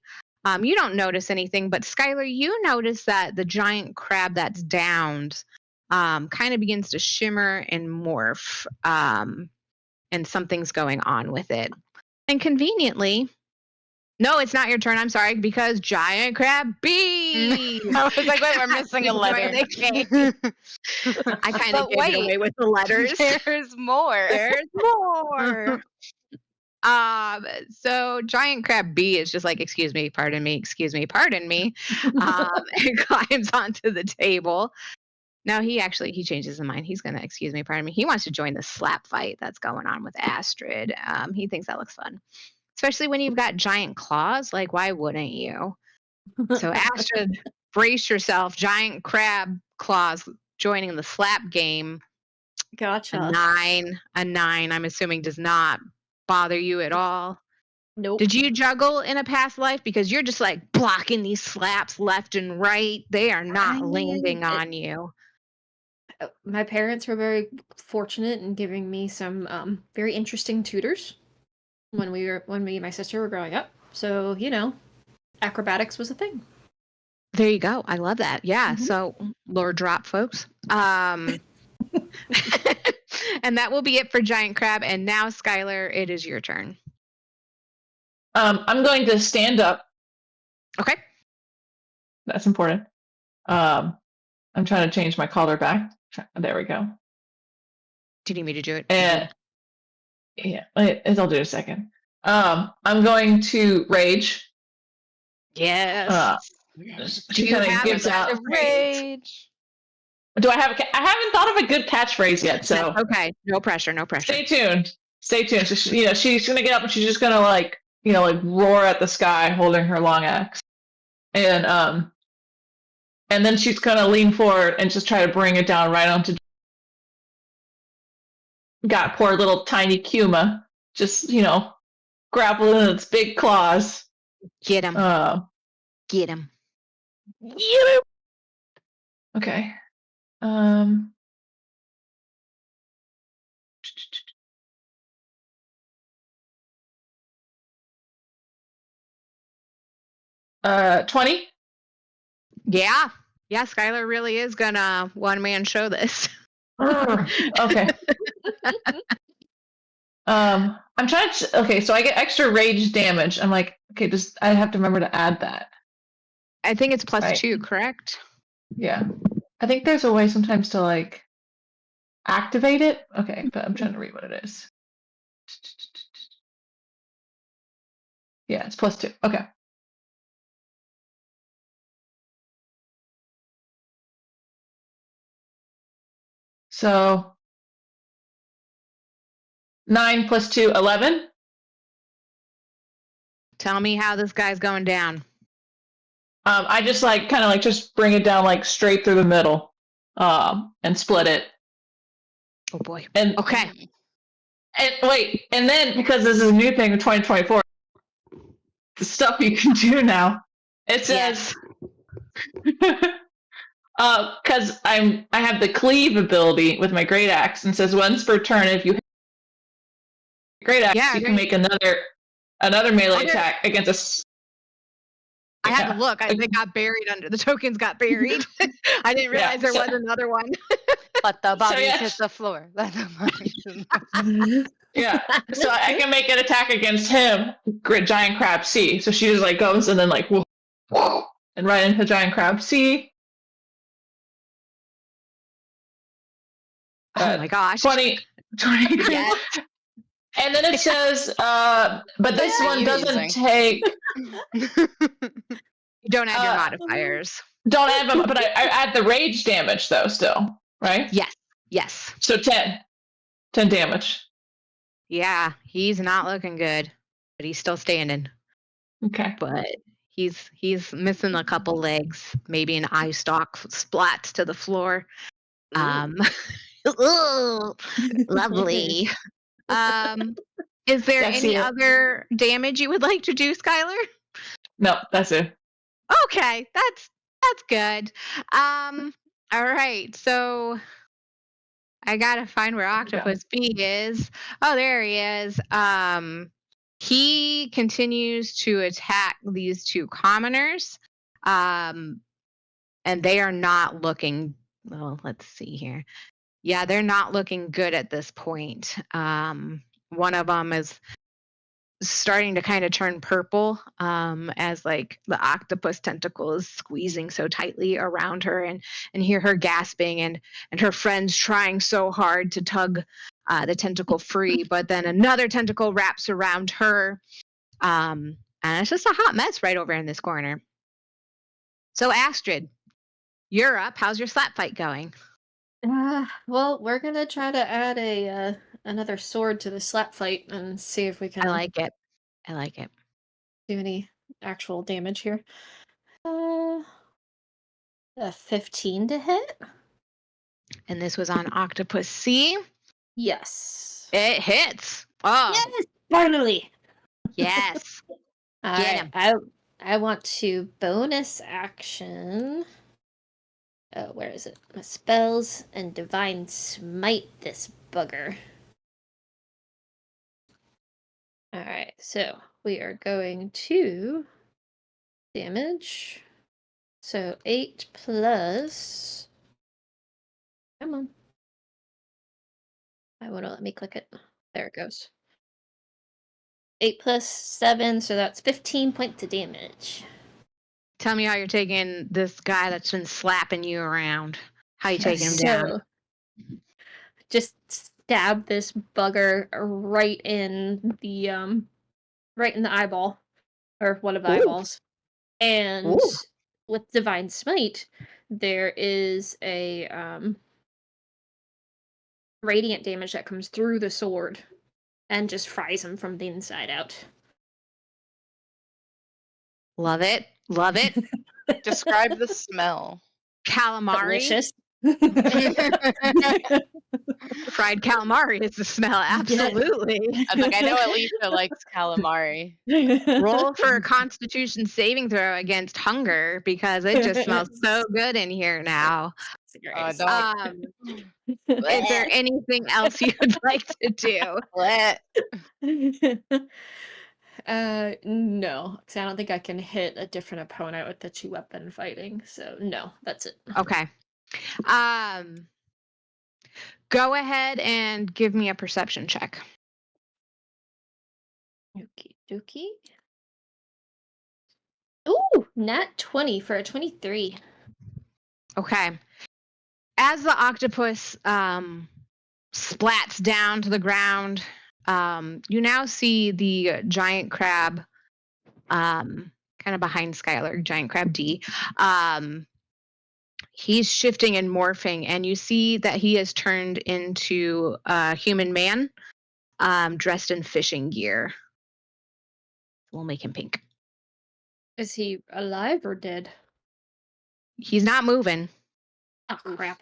You don't notice anything, but Skylar, you notice that the giant crab that's downed kind of begins to shimmer and morph, and something's going on with it. And conveniently, no, it's not your turn. I'm sorry, because giant crab B. I was like, wait, we're missing a letter. I kind of But gave it away with the letters. There's more. There's more. So giant crab B is just like, excuse me, pardon me, and climbs onto the table. Now he changes his mind. He's gonna, excuse me, pardon me. He wants to join the slap fight that's going on with Astrid. He thinks that looks fun, especially when you've got giant claws. Like, why wouldn't you? So Astrid, brace yourself. Giant crab claws joining the slap game. Gotcha. A 9. I'm assuming does not bother you at all. Nope. Did you juggle in a past life? Because you're just like blocking these slaps left and right. They are not landing on you. My parents were very fortunate in giving me some very interesting tutors when me and my sister were growing up. So, acrobatics was a thing. There you go. I love that. Yeah. Mhm. So lore drop, folks. And that will be it for Giant Crab. And now, Skylar, it is your turn. I'm going to stand up. Okay. That's important. I'm trying to change my collar back. There we go. Do you need me to do it? And yeah, I'll do it in a second. I'm going to rage. Yes. She Do you kind of have gives a out Rage. Do I have? I haven't thought of a good catchphrase yet. So okay, no pressure. Stay tuned. So she's gonna get up and she's just gonna like roar at the sky, holding her long axe, and then she's gonna lean forward and just try to bring it down right onto. Got poor little tiny Kuma, just grappling its big claws. Get him. Get him. Get him. Okay. 20. Yeah. Skylar really is gonna one-man show this. Okay. I'm trying to. Okay, so I get extra rage damage. I'm like, okay, I have to remember to add that. I think it's plus right. 2, correct? Yeah. I think there's a way sometimes to like activate it. Okay, but I'm trying to read what it is. Yeah, it's plus 2. Okay. So 9 plus 2, 11. Tell me how this guy's going down. I just just bring it down like straight through the middle, and split it. Oh boy. And okay. And wait, and then because this is a new thing in 2024, the stuff you can do now. It says, Because I have the cleave ability with my great axe, and says once per turn, if you hit great axe, you can make another melee attack against I had to look. They got buried under the tokens. Got buried. I didn't realize there was another one. Let the bodies hit the floor. Let the bodies. Yeah. So I can make an attack against him, giant crab C. So she just like goes and then like whoa, whoa, and right into giant crab C. Oh my gosh. 20. Yes. And then it says, but this one doesn't take. You don't add your modifiers. Don't add them, but I add the rage damage though, still, right? Yes. So 10 damage. Yeah, he's not looking good, but he's still standing. Okay. But he's missing a couple legs, maybe an eye stalk splats to the floor. Ooh, lovely. Is there any other damage you would like to do, Skylar? No, that's it. Okay, that's good. All right, so I gotta find where Octopus B is. Oh, there he is. He continues to attack these two commoners. And they are not looking, well, let's see here. Yeah, they're not looking good at this point. One of them is starting to kind of turn purple as like the octopus tentacle is squeezing so tightly around her, and hear her gasping, and her friends trying so hard to tug the tentacle free, but then another tentacle wraps around her, and it's just a hot mess right over in this corner. So Astrid, you're up. How's your slap fight going? Well, we're gonna try to add another sword to the slap fight and see if we can. I like it. Do any actual damage here? A 15 to hit. And this was on Octopus C. Yes. It hits. Oh, yes, finally. Yes. Get him. I want to bonus action. Where is it? My spells and divine smite this bugger. Alright, so we are going to damage. So 8 plus. Come on. I won't let me click it. There it goes. 8 plus 7, so that's 15 points of damage. Tell me how you're taking this guy that's been slapping you around. How you taking him down? Just stab this bugger right in the eyeball, or one of the eyeballs. And with divine smite, there is a radiant damage that comes through the sword and just fries him from the inside out. Love it. Describe the smell. Calamari. Delicious. Fried calamari is the smell, absolutely. I was like, I know Alicia likes calamari. Roll for a Constitution saving throw against hunger, because it just smells so good in here now. Is there anything else you would like to do? No, because I don't think I can hit a different opponent with the 2 weapon fighting. So no, that's it. Okay. Go ahead and give me a perception check. Okie dokie. Ooh, nat 20 for a 23. Okay. As the octopus splats down to the ground, you now see the giant crab kind of behind Skylar, giant crab D. He's shifting and morphing, and you see that he has turned into a human man dressed in fishing gear. We'll make him pink. Is he alive or dead? He's not moving. Oh, crap.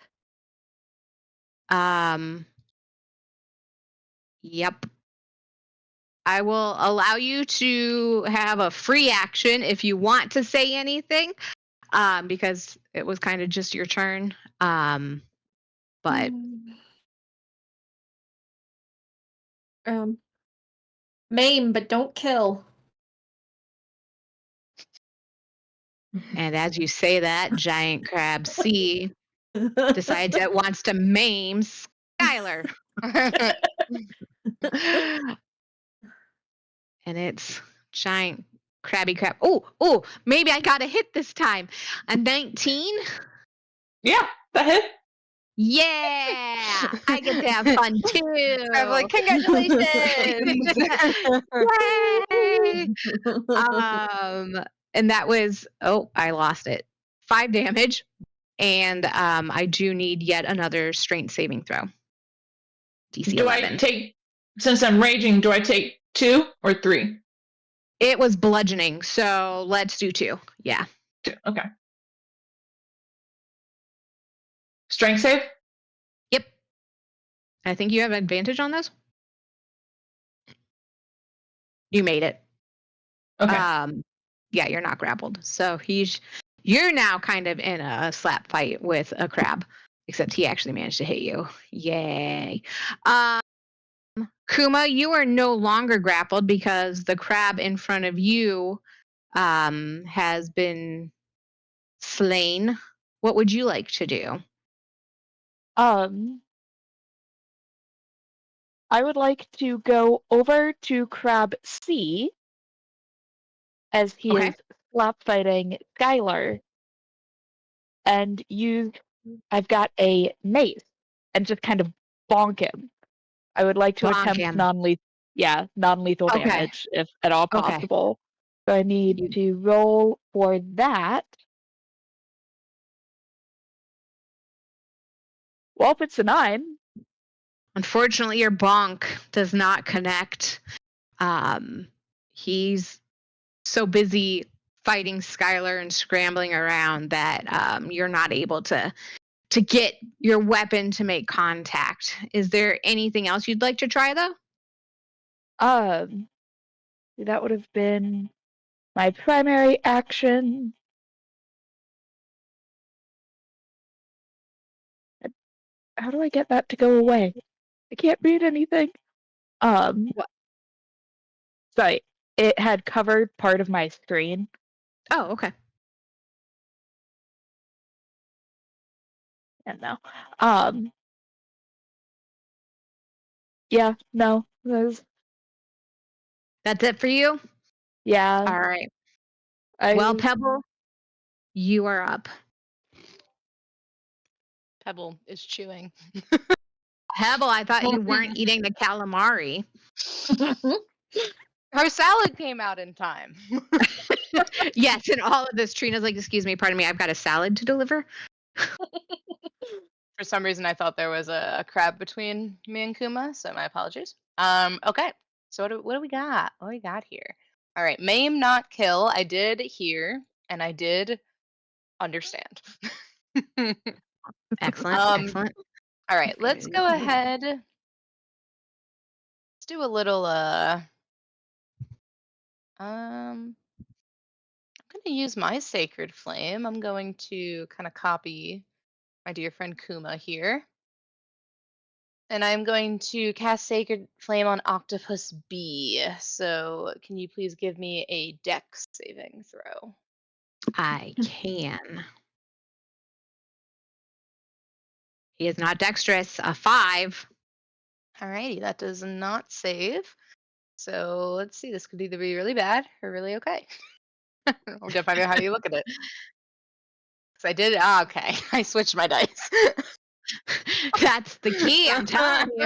Yep. I will allow you to have a free action if you want to say anything. because it was kind of just your turn. But Maim, but don't kill. and as you say that, giant crab C decides it wants to maim Skylar. And it's giant crabby crab. Oh, maybe I got a hit this time. A 19? Yeah, that hit. Yeah, I get to have fun too. I'm like, congratulations. Yay! And that was I lost it. 5 damage, and I do need yet another strength saving throw. DC Do 11. I take, since I'm raging, do I take 2 or 3? It was bludgeoning, so let's do 2. Yeah. 2. Okay. Strength save? Yep. I think you have advantage on this. You made it. Okay. Yeah, you're not grappled. So you're now kind of in a slap fight with a crab, except he actually managed to hit you. Yay. Kuma, you are no longer grappled because the crab in front of you has been slain. What would you like to do? I would like to go over to Crab C as he Okay. is slap fighting Skylar and I've got a mace and just kind of bonk him. I would like to Bonk attempt him. non-lethal Okay. damage if at all Okay. possible. So I need to roll for that. Well, if it's a 9. Unfortunately, your bonk does not connect. He's so busy fighting Skylar and scrambling around that you're not able to get your weapon to make contact. Is there anything else you'd like to try, though? That would have been my primary action. How do I get that to go away? I can't read anything. What? Sorry, it had covered part of my screen. Oh, okay. And no. Yeah, no. That's it for you? Yeah. All right. Well, Pebble, you are up. Pebble is chewing. Pebble, I thought you weren't eating the calamari. Her salad came out in time. Yes, and all of this, Trina's like, excuse me, pardon me, I've got a salad to deliver. For some reason, I thought there was a crab between me and Kuma, so my apologies. Okay. So what do we got? What do we got here? All right, maim, not kill. I did hear, and I did understand. Excellent, excellent. All right, let's go ahead. Let's do a little I'm going to use my sacred flame. I'm going to kind of copy my dear friend Kuma here. And I'm going to cast Sacred Flame on Octopus B. So, can you please give me a dex saving throw? I can. He is not dexterous. A 5. Alrighty, that does not save. So, let's see. This could either be really bad or really okay. Depending on how you look at it. So I did. Okay. I switched my dice. That's the key, I'm telling you.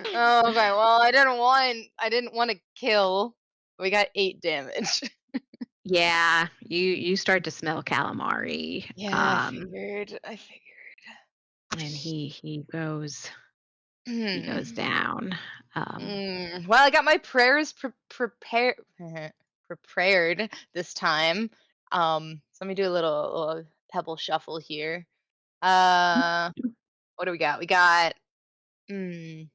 Okay. Well, I didn't want to kill. We got 8 damage. Yeah, you start to smell calamari. Yeah, I figured. And he goes down. Well, I got my prayers prepared this time. So let me do a little pebble shuffle here. What do we got? We got. I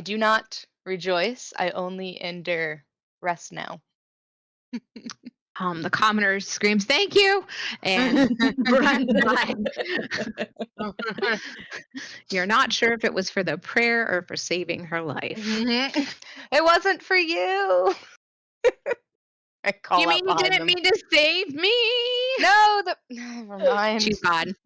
do not rejoice. I only endure. Rest now. The commoner screams, "Thank you!" and runs by. You're not sure if it was for the prayer or for saving her life. It wasn't for you. I call You mean out you behind didn't them. mean to save me? No, never mind. She's gone.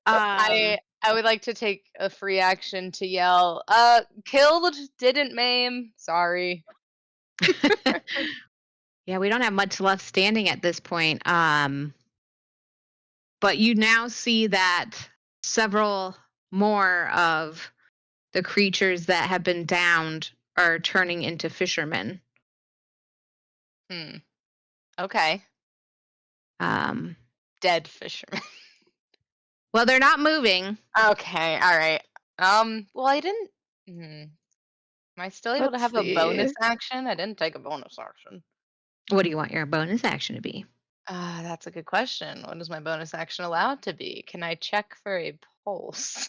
I would like to take a free action to yell, killed, didn't maim, sorry. Yeah, we don't have much left standing at this point. But you now see that several more of the creatures that have been downed are turning into fishermen. Okay. Dead fishermen. Well, they're not moving. Okay, all right. Well, I didn't. Am I still able to Let's have a bonus see. action? I didn't take a bonus action. What do you want your bonus action to be? That's a good question. What is my bonus action allowed to be? Can I check for a pulse?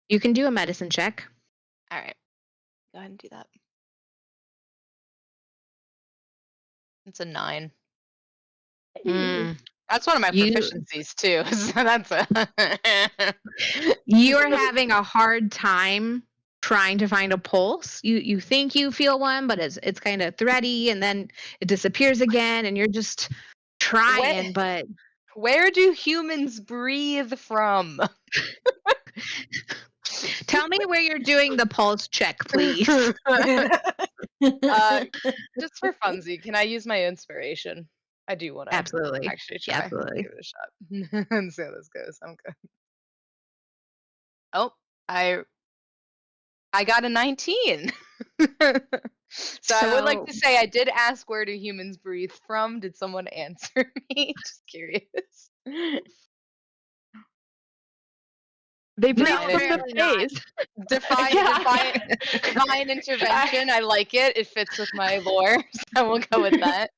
You can do a medicine check. All right. Go ahead and do that. It's a 9. Mm. That's one of my proficiencies too. So that's a. You're having a hard time trying to find a pulse. You think you feel one, but it's kind of thready, and then it disappears again, and you're just trying. But where do humans breathe from? tell me where you're doing the pulse check, please. Just for funsies, can I use my inspiration? I do want to Absolutely. actually try. Absolutely. Give it a shot and see how this goes. I'm good. Oh, I got a 19. So I would like to say I did ask, where do humans breathe from? Did someone answer me? Just curious. They breathe No, from the apparently not. face. Divine intervention. I like it. It fits with my lore, so we'll go with that.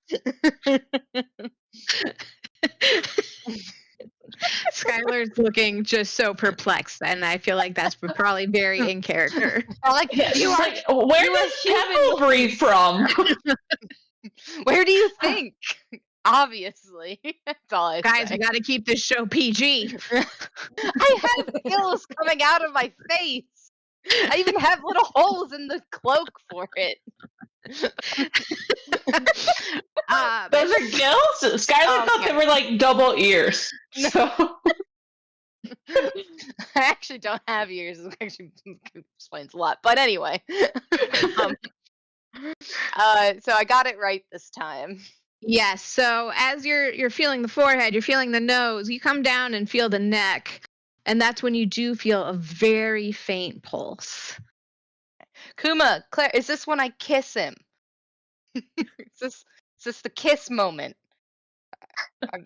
Skylar's looking just so perplexed, and I feel like that's probably very in character. Like, you are, like, where does Pebble breathe from? Where do you think? Obviously. That's all I Guys, say. we got to keep this show PG. I have gills coming out of my face. I even have little holes in the cloak for it. Those are gills? Skylar thought they were like double ears. So I actually don't have ears. It actually explains a lot. But anyway. So I got it right this time. Yes. So as you're feeling the forehead, you're feeling the nose, you come down and feel the neck, and that's when you do feel a very faint pulse. Kuma, Claire, is this when I kiss him? Is this the kiss moment?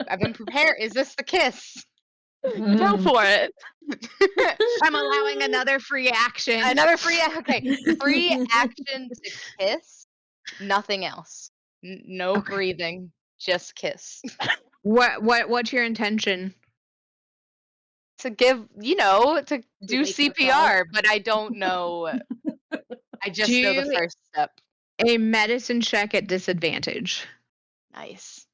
I've been prepared. Is this the kiss? Go for it. I'm allowing another free action. Okay. Free action to kiss. Nothing else. No breathing. Just kiss. What's your intention? To give, to do CPR, but I don't know. I just know the first step. A medicine check at disadvantage. Nice.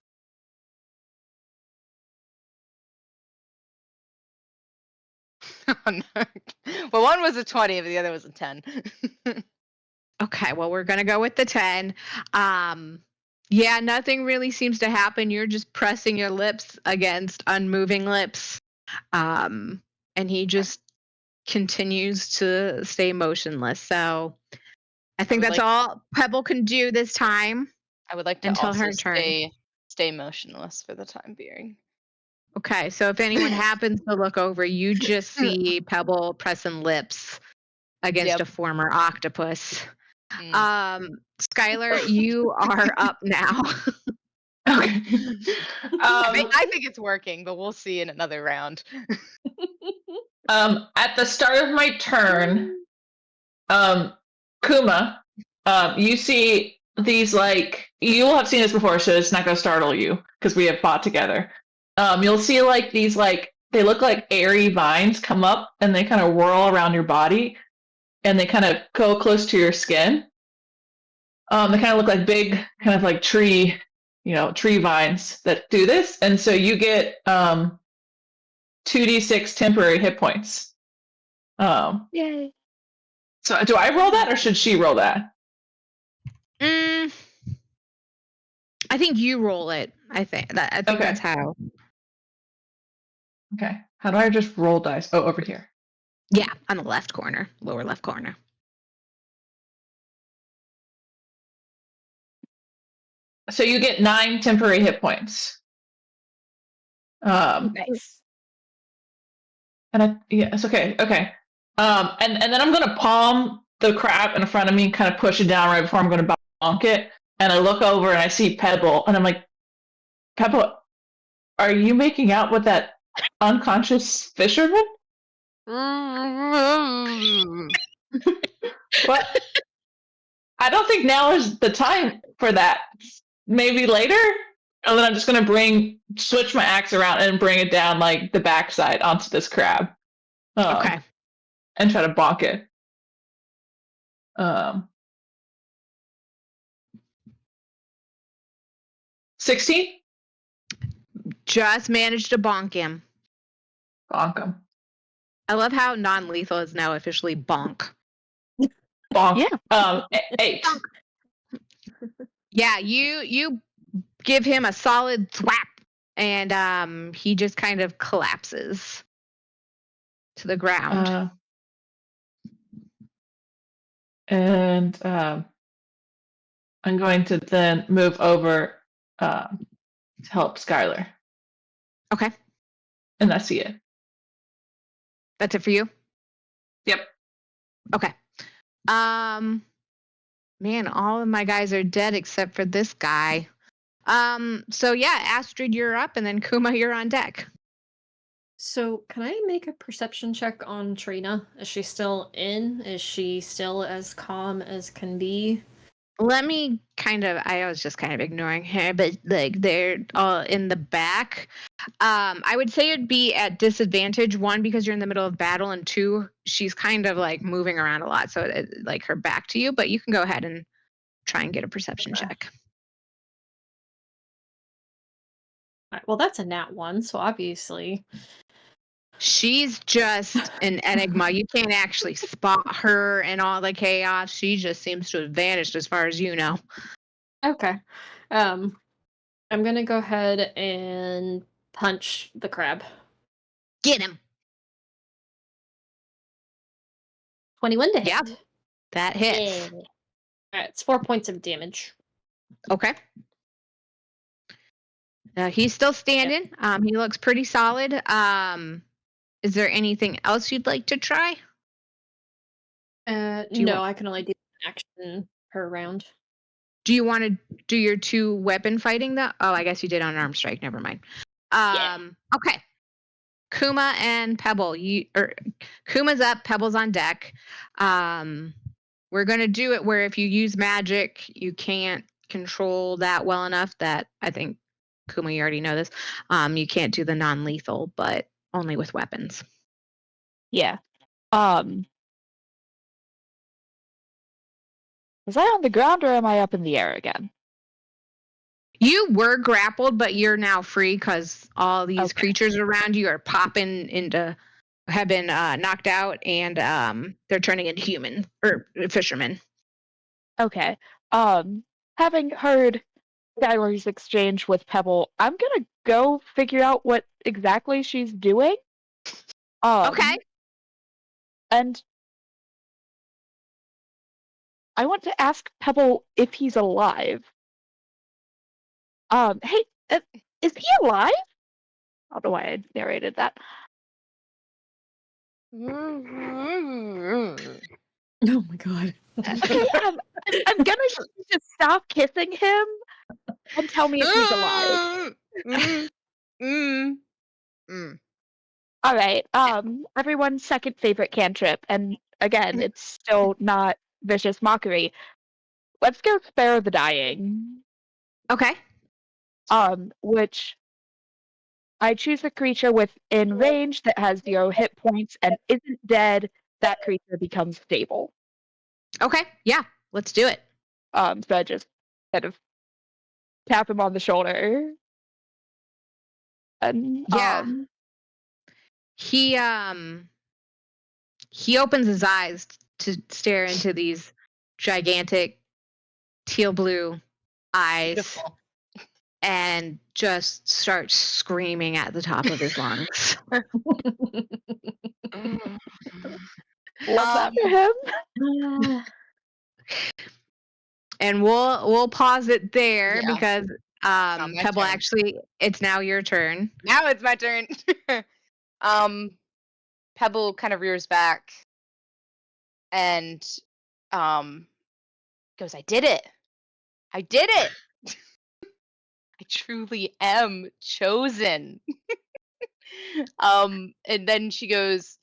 Well, one was a 20, but the other was a 10. Okay, well, we're gonna go with the 10. Yeah, nothing really seems to happen. You're just pressing your lips against unmoving lips. And he just continues to stay motionless. So I think that's all Pebble can do this time. I would like to until also her turn. stay motionless for the time being. Okay, so if anyone happens to look over, you just see Pebble pressing lips against a former octopus. Skylar, you are up now. Okay. I think it's working, but we'll see in another round. At the start of my turn, Kuma, you see these, like, you will have seen this before, so it's not going to startle you because we have fought together. You'll see like these, like, they look like airy vines come up and they kind of whirl around your body and they kind of go close to your skin. They kind of look like big, kind of like tree vines that do this. And so you get 2d6 temporary hit points. Yay. So do I roll that or should she roll that? I think you roll it. I think Okay. that's how. Okay. How do I just roll dice? Oh, over here. Yeah, on the left corner, lower left corner. So you get 9 temporary hit points. Nice. And it's okay. Okay. And then I'm gonna palm the crab in front of me, kind of push it down right before I'm gonna bonk it. And I look over and I see Pebble, and I'm like, Pebble, are you making out with that unconscious fisherman? What? I don't think now is the time for that. Maybe later? And then I'm just gonna switch my axe around and bring it down like the backside onto this crab. Okay. And try to bonk it. 16? Just managed to bonk him. Bonk him. I love how non-lethal is now officially bonk. Bonk. Yeah. 8. Bonk. Yeah, you give him a solid thwap, and he just kind of collapses to the ground. And I'm going to then move over to help Skylar. Okay. And that's it. That's it for you? Yep. Okay. Man, all of my guys are dead except for this guy. So yeah, Astrid, you're up, and then Kuma, you're on deck. So, can I make a perception check on Trina? Is she still in? Is she still as calm as can be? Let me I was just kind of ignoring her, but like they're all in the back. I would say it'd be at disadvantage, 1, because you're in the middle of battle, and 2, she's kind of like moving around a lot, so like her back to you, but you can go ahead and try and get a perception check. Well, that's a nat 1, so obviously. She's just an enigma. You can't actually spot her and all the chaos. She just seems to have vanished as far as you know. Okay. I'm gonna go ahead and punch the crab. Get him. 21 to hit. Yeah, that hits. Yeah. Alright, it's 4 points of damage. Okay. He's still standing. He looks pretty solid. Is there anything else you'd like to try? No, I can only do action per round. Do you want to do your 2 weapon fighting though? Oh, I guess you did on arm strike. Never mind. Okay. Kuma and Pebble. Kuma's up, Pebble's on deck. We're gonna do it where if you use magic, you can't control that well enough. That I think Kuma, you already know this. You can't do the non-lethal, but only with weapons. Yeah. Was I on the ground or am I up in the air again? You were grappled, but you're now free because all these creatures around you are have been knocked out, and they're turning into human or fishermen. Okay. Having heard Skylar's exchange with Pebble, I'm gonna go figure out what exactly she's doing. Okay. And I want to ask Pebble if he's alive. Hey, is he alive? I don't know why I narrated that. Oh my god. Okay, I'm gonna just stop kissing him and tell me if he's alive. All right. Everyone's second favorite cantrip, and again, it's still not vicious mockery. Let's go spare the dying. Okay. Which I choose a creature within range that has 0 hit points and isn't dead. That creature becomes stable. Okay. Yeah. Let's do it. So I just kind of tap him on the shoulder. And Yeah. He opens his eyes to stare into these gigantic teal blue eyes Beautiful. and just starts screaming at the top of his lungs. love that for him. And we'll pause it there Yeah. because Not my Pebble, turn. actually, it's now your turn. Now it's my turn. Pebble kind of rears back and goes, I did it. I did it. I truly am chosen. And then she goes,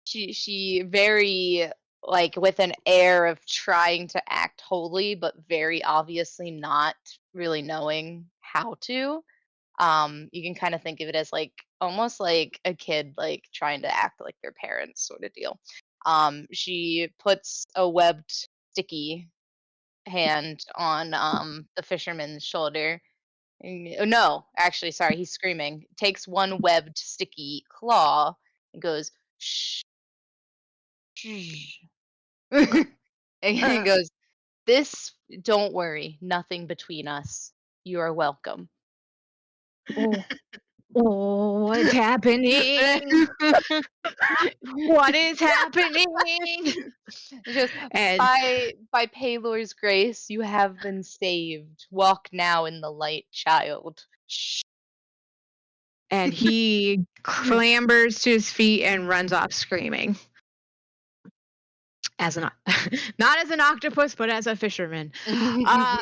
she very like with an air of trying to act holy, but very obviously not really knowing how to. You can kind of think of it as like almost like a kid like trying to act like their parents sort of deal. She puts a webbed sticky hand on the fisherman's shoulder. No, actually, sorry, he's screaming. Takes one webbed sticky claw and goes shh, shh. And goes, this, don't worry, nothing between us. You are welcome. Oh, what's happening? What is happening? Just And by Paylor's grace, you have been saved. Walk now in the light, child. Shh. and he clambers to his feet and runs off screaming. As an not as an octopus, but as a fisherman. Um,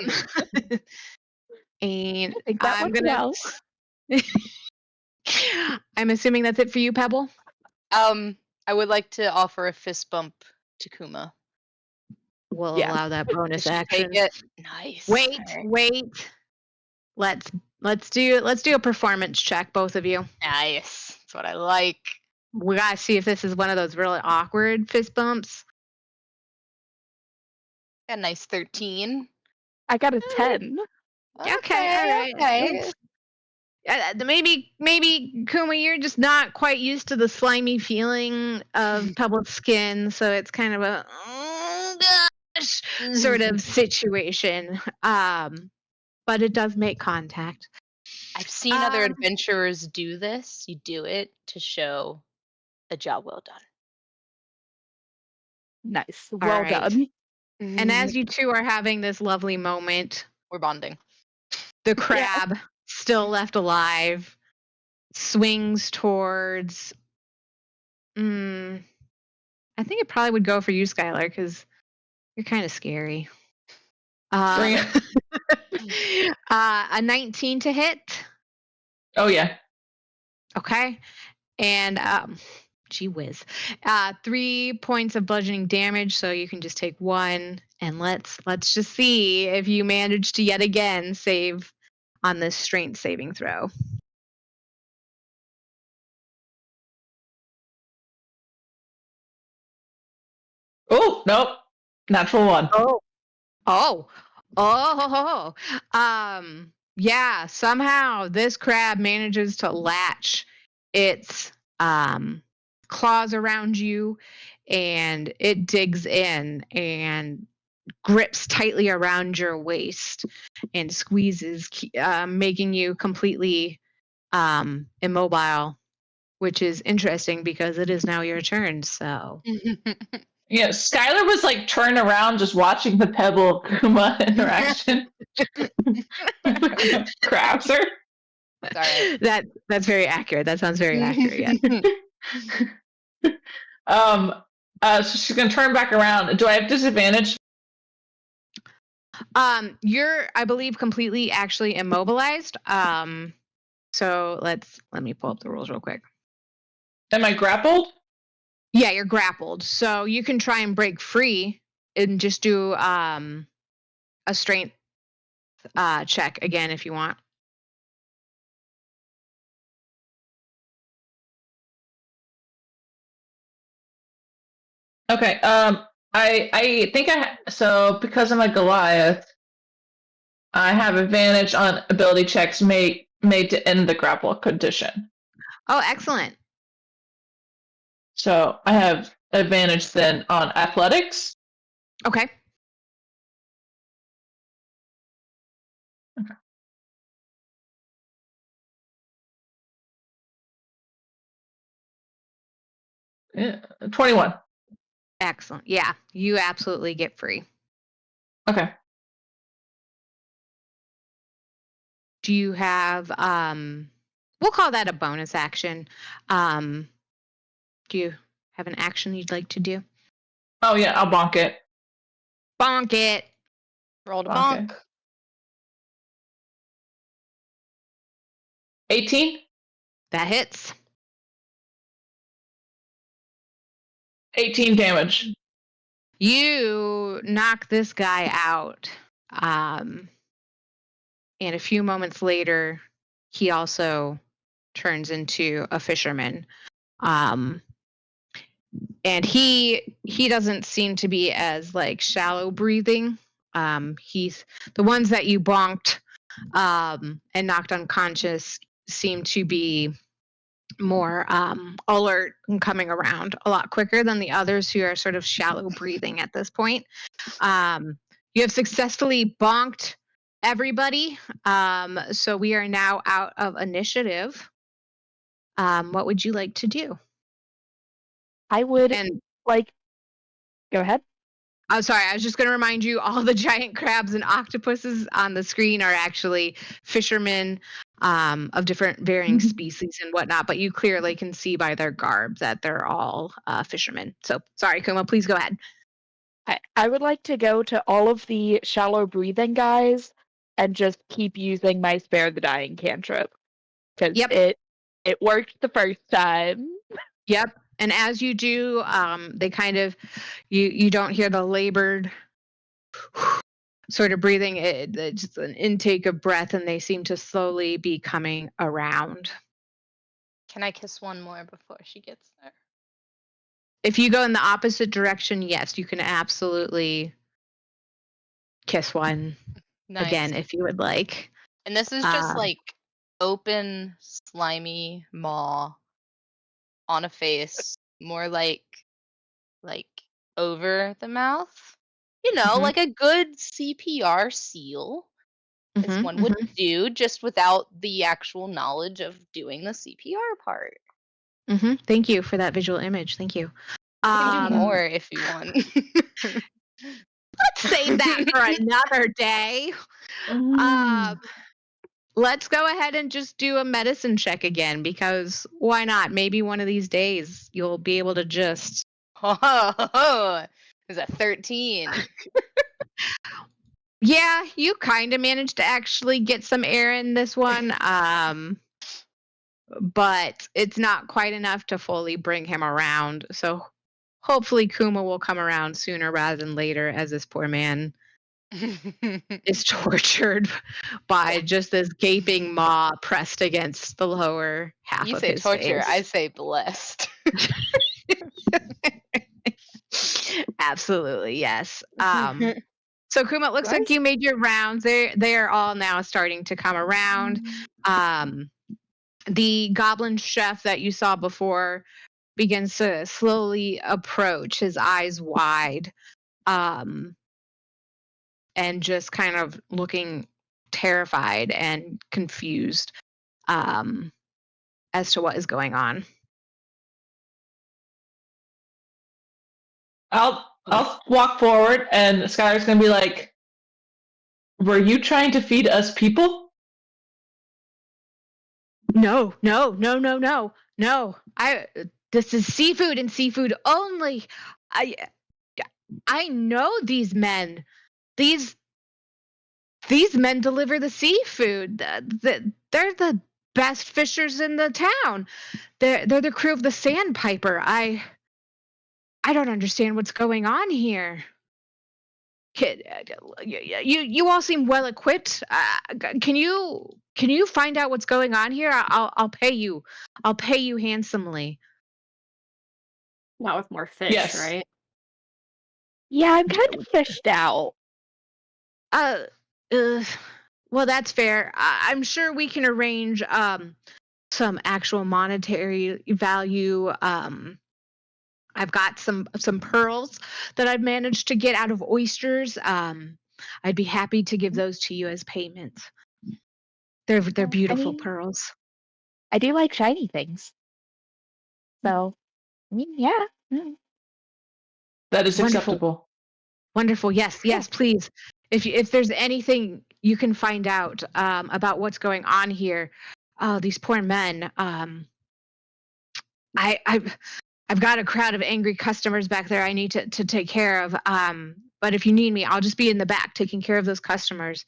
and I think that I'm went gonna. well. I'm assuming that's it for you, Pebble. I would like to offer a fist bump to Kuma. We'll Yeah. allow that Does bonus she take action. it? Nice. Wait, Alright. wait. Let's do a performance check, both of you. Nice. That's what I like. We gotta see if this is one of those really awkward fist bumps. A nice 13. I got a 10. Okay, all right. Okay. Maybe Kuma, you're just not quite used to the slimy feeling of Pebble's skin, so it's kind of a oh gosh sort of situation. But it does make contact. I've seen other Um, adventurers do this. You do it to show a job well done. Nice. all Well right. done. And as you two are having this lovely moment, We're bonding. the crab, still left alive, swings towards. I think it probably would go for you, Skylar, because you're kind of scary. Bring it. A 19 to hit. Oh yeah. Okay. And gee whiz. 3 points of bludgeoning damage, so you can just take one. And let's just see if you manage to yet again save on this strength saving throw. Oh nope. Natural one. Oh. Yeah, somehow this crab manages to latch its claws around you, and it digs in and grips tightly around your waist and squeezes, making you completely immobile, which is interesting because it is now your turn. So Yeah, Skylar was like turned around just watching the Pebble Kuma interaction. Grabs her. Sorry. that's very accurate. That sounds very accurate. Yeah. So she's gonna turn back around. Do I have disadvantage? You're, I believe, completely actually immobilized. So let me pull up the rules real quick. Am I grappled? Yeah, you're grappled. So you can try and break free and just do a strength check again if you want. Okay. I think so because I'm a Goliath, I have advantage on ability checks made to end the grapple condition. Oh, excellent. So I have advantage then on athletics. Okay. Yeah, 21. Excellent. Yeah, you absolutely get free. Okay. Do you have we'll call that a bonus action. Um do you have an action you'd like to do? Oh yeah, I'll bonk it. Bonk it. Roll to Bonk bonk. it. 18? That hits. 18 damage. You knock this guy out. And a few moments later, he also turns into a fisherman. And he doesn't seem to be as like shallow breathing. He's the ones that you bonked and knocked unconscious seem to be more alert and coming around a lot quicker than the others who are sort of shallow breathing at this point. You have successfully bonked everybody. So we are now out of initiative. What would you like to do? I would And like. Go ahead. I'm sorry, I was just going to remind you all the giant crabs and octopuses on the screen are actually fishermen of different varying species and whatnot, but you clearly can see by their garb that they're all fishermen. So sorry, Kuma, please go ahead. I would like to go to all of the shallow breathing guys and just keep using my spare the dying cantrip because Yep. it worked the first time. Yep. And as you do, they kind of you don't hear the labored sort of breathing. It's just an intake of breath, and they seem to slowly be coming around. Can I kiss one more before she gets there? If you go in the opposite direction, yes, you can absolutely kiss one Nice. again if you would like. And this is just like open, slimy maw on a face, more like over the mouth. You know, Mhm. like a good CPR seal, as one would do, just without the actual knowledge of doing the CPR part. Thank you for that visual image. Thank you. I can do more if you want. Let's save that for another day. Let's go ahead and just do a medicine check again because why not? Maybe one of these days you'll be able to just. Is that 13? Yeah, you kind of managed to actually get some air in this one, but it's not quite enough to fully bring him around. So hopefully Kuma will come around sooner rather than later as this poor man is tortured by just this gaping maw pressed against the lower half You of say his torture, face. I say blessed. Absolutely, yes. So Kuma, it looks like you made your rounds. They are all now starting to come around. The goblin chef that you saw before begins to slowly approach, his eyes wide, and just kind of looking terrified and confused as to what is going on. I'll walk forward and Skylar's gonna be like, "Were you trying to feed us people?" No. This is seafood and seafood only. I know these men. These men deliver the seafood. They're the best fishers in the town. They're the crew of the Sandpiper. I don't understand what's going on here. You all seem well equipped. Can you find out what's going on here? I'll pay you. I'll pay you handsomely. Not with more fish, Yes. right? Yeah, I'm kind of fished out. Uh, well, that's fair. I'm sure we can arrange some actual monetary value. I've got some pearls that I've managed to get out of oysters. I'd be happy to give those to you as payment. They're I beautiful mean, pearls. I do like shiny things. So, I mean, yeah. That is Wonderful. acceptable. Wonderful. Yes, please. If there's anything you can find out about what's going on here, oh, these poor men. I've got a crowd of angry customers back there I need to take care of. But if you need me, I'll just be in the back taking care of those customers.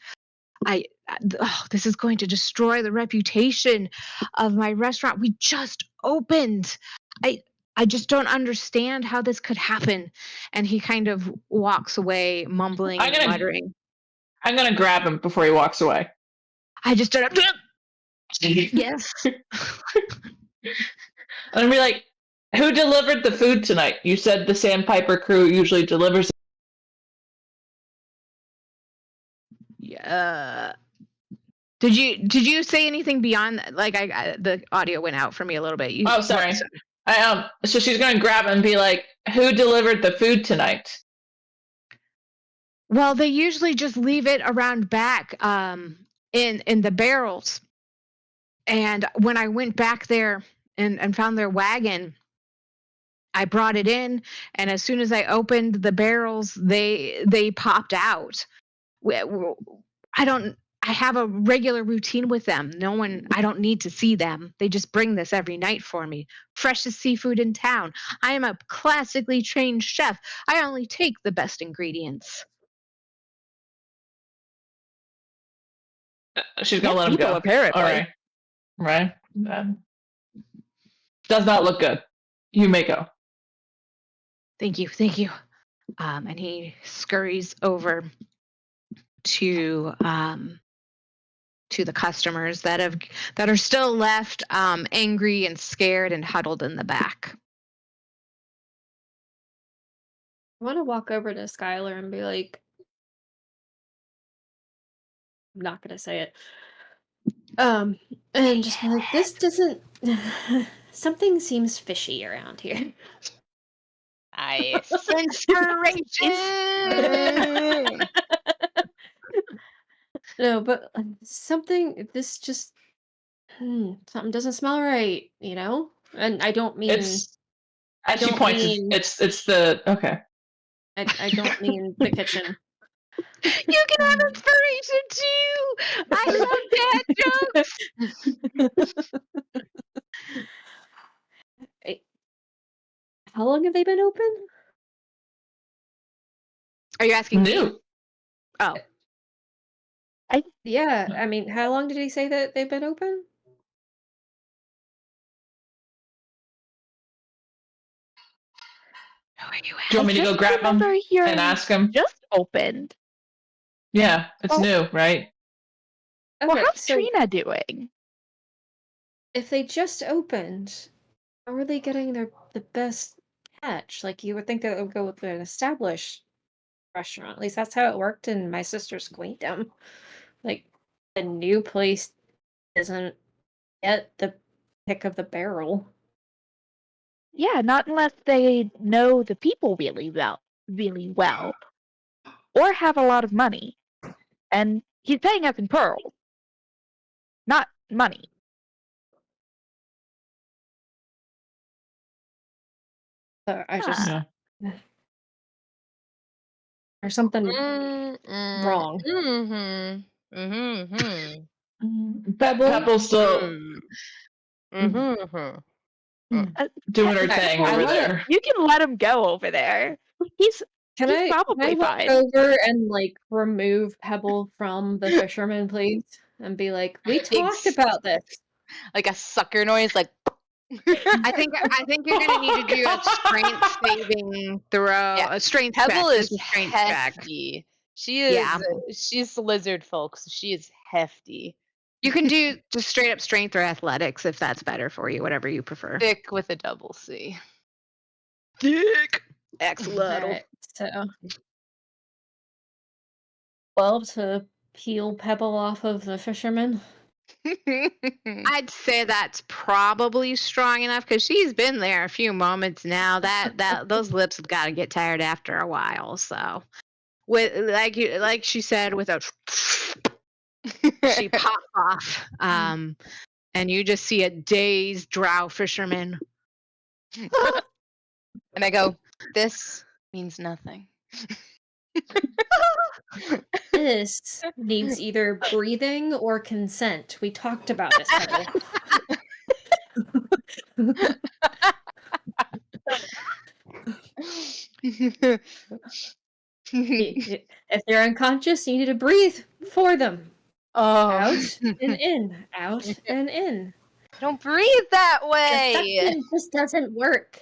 This is going to destroy the reputation of my restaurant. We just opened. I just don't understand how this could happen. And he kind of walks away, mumbling and muttering. I'm gonna grab him before he walks away. I just stood up. Yes. And I'll be like, who delivered the food tonight? You said the Sandpiper crew usually delivers. Yeah. Did you say anything beyond that? Like the audio went out for me a little bit. Oh, sorry. So she's gonna grab him and be like, who delivered the food tonight? Well, they usually just leave it around back in the barrels. And when I went back there and found their wagon, I brought it in, and as soon as I opened the barrels, they popped out. I have a regular routine with them. I don't need to see them. They just bring this every night for me. Freshest seafood in town. I am a classically trained chef. I only take the best ingredients. She's gonna let him go. Apparently. All right. Right. Does not look good. You may go. Thank you. And he scurries over to the customers that are still left angry and scared and huddled in the back. I want to walk over to Skylar and be like, I'm not gonna say it. And just be like, this doesn't. Something seems fishy around here. Nice. Inspiration. No, but something. This just something doesn't smell right, you know. And I don't mean. It's as she points. It's the okay. I don't mean the kitchen. You can have inspiration too. I love dad jokes. How long have they been open? Are you asking me? New. Oh. Yeah, I mean, how long did he say that they've been open? Who are you Do you want me to go grab him and ask him? Just opened. Yeah, it's new, right? Okay, Well, how's so Trina doing? if they just opened, how are they getting the best catch? Like you would think that it would go with an established restaurant. At least that's how it worked in my sister's queendom. Like the new place doesn't get the pick of the barrel. Yeah, not unless they know the people really well, or have a lot of money. And he's paying us in pearls, not money. So I just there's something wrong. Pebble's still doing her thing over there. You can let him go over there. He's probably walk fine. over and like remove Pebble from the fisherman, please, and be like, "We talked about this." Like a sucker noise, like. I think you're gonna need to do a strength saving throw. Yeah. A strength Pebble check. is Strength hefty. check. She is. Yeah. She's lizard folk, so she is hefty. You can do just straight up strength or athletics if that's better for you, whatever you prefer. Thick with a double C. Thick. Excellent. Alright, So 12 to peel Pebble off of the fisherman. I'd say that's probably strong enough because she's been there a few moments now. That those lips have got to get tired after a while. So, with like she said, with a she pops off, and you just see a dazed drow fisherman. And I go, this means nothing. This needs either breathing or consent. We talked about this, Pebble. If they're unconscious, you need to breathe for them. Out and in, out and in. Don't breathe that way. Suction just doesn't work.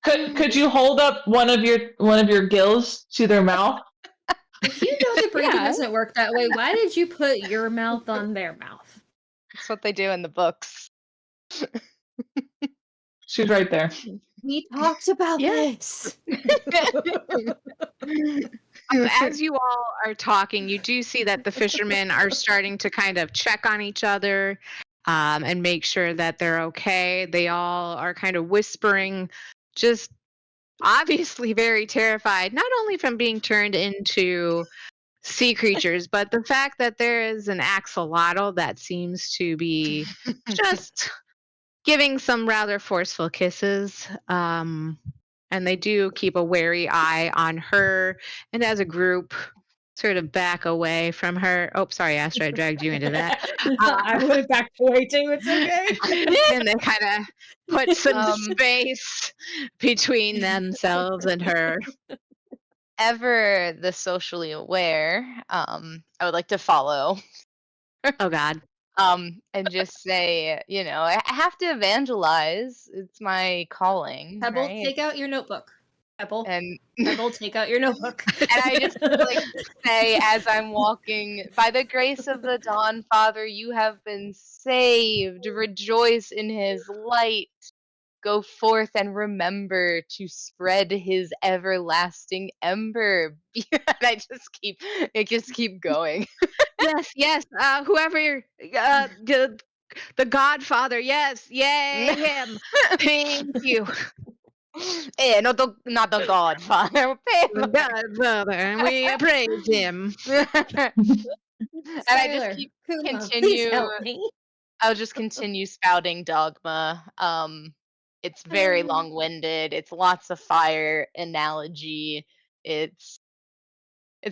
Could you hold up one of your gills to their mouth? If you know the breathing Yeah. doesn't work that way, why did you put your mouth on their mouth? That's what they do in the books. She's right there. We talked about Yeah. this. As you all are talking, you do see that the fishermen are starting to kind of check on each other and make sure that they're okay. They all are kind of whispering, just obviously very terrified, not only from being turned into sea creatures, but the fact that there is an axolotl that seems to be just giving some rather forceful kisses. And they do keep a wary eye on her, and as a group, sort of back away from her. Oh, sorry, Astrid, I dragged you into that. I would have backed away too. It's okay. And they kind of put some space between themselves and her. Ever the socially aware, I would like to follow. Oh God. And just say, I have to evangelize. It's my calling, Pebble, right? take out your notebook. Pebble, And Pebble, take out your notebook. and I just like to say as I'm walking, by the grace of the Dawn Father, you have been saved. Rejoice in his light. Go forth and remember to spread his everlasting ember. And I just keep going. Yes. Whoever, the Godfather. Yes, yay him. Thank you. Not the Godfather. The Godfather, and we praise him. And I just Skylar, keep Kuma, please continue. help me. I'll just continue spouting dogma. It's very long-winded. It's lots of fire analogy. It's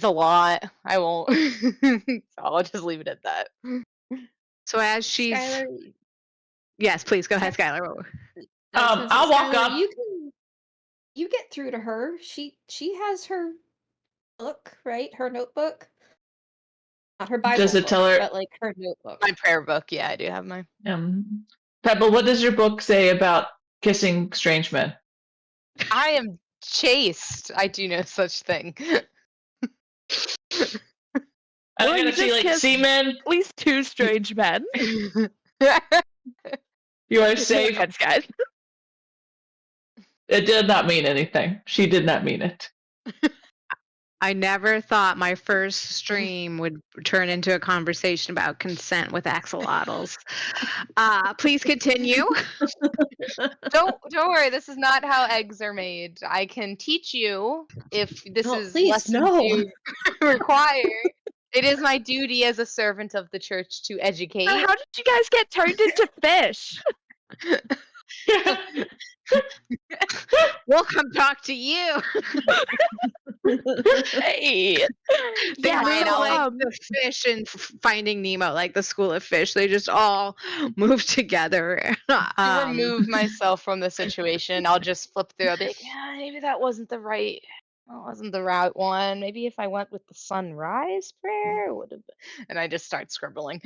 a lot. I won't. So I'll just leave it at that. So as she's Skylar, yes, please go ahead, Skylar. I'll walk up. You get through to her. She has her book, right? Her notebook. Not her Bible Does it book, tell her? but like her notebook. My prayer book. Yeah, I do have mine. Pebble, what does your book say about kissing strange men? I am chaste. I do no such thing. I'm Well, you gonna see just like kissed seamen. At least 2 strange men. You are safe. Thanks, guys. It did not mean anything. She did not mean it. I never thought my first stream would turn into a conversation about consent with axolotls. Please continue. Don't worry. This is not how eggs are made. I can teach you if this No, is please, lessons no. you require. It is my duty as a servant of the church to educate. How did you guys get turned into fish? We'll come talk to you. Hey. They Yeah, kind of so, like the fish and Finding Nemo, like the school of fish. They just all move together. To remove myself from the situation, I'll just flip through. I'll be like, yeah, maybe that wasn't the right one. Maybe if I went with the sunrise prayer, would have been. And I just start scribbling.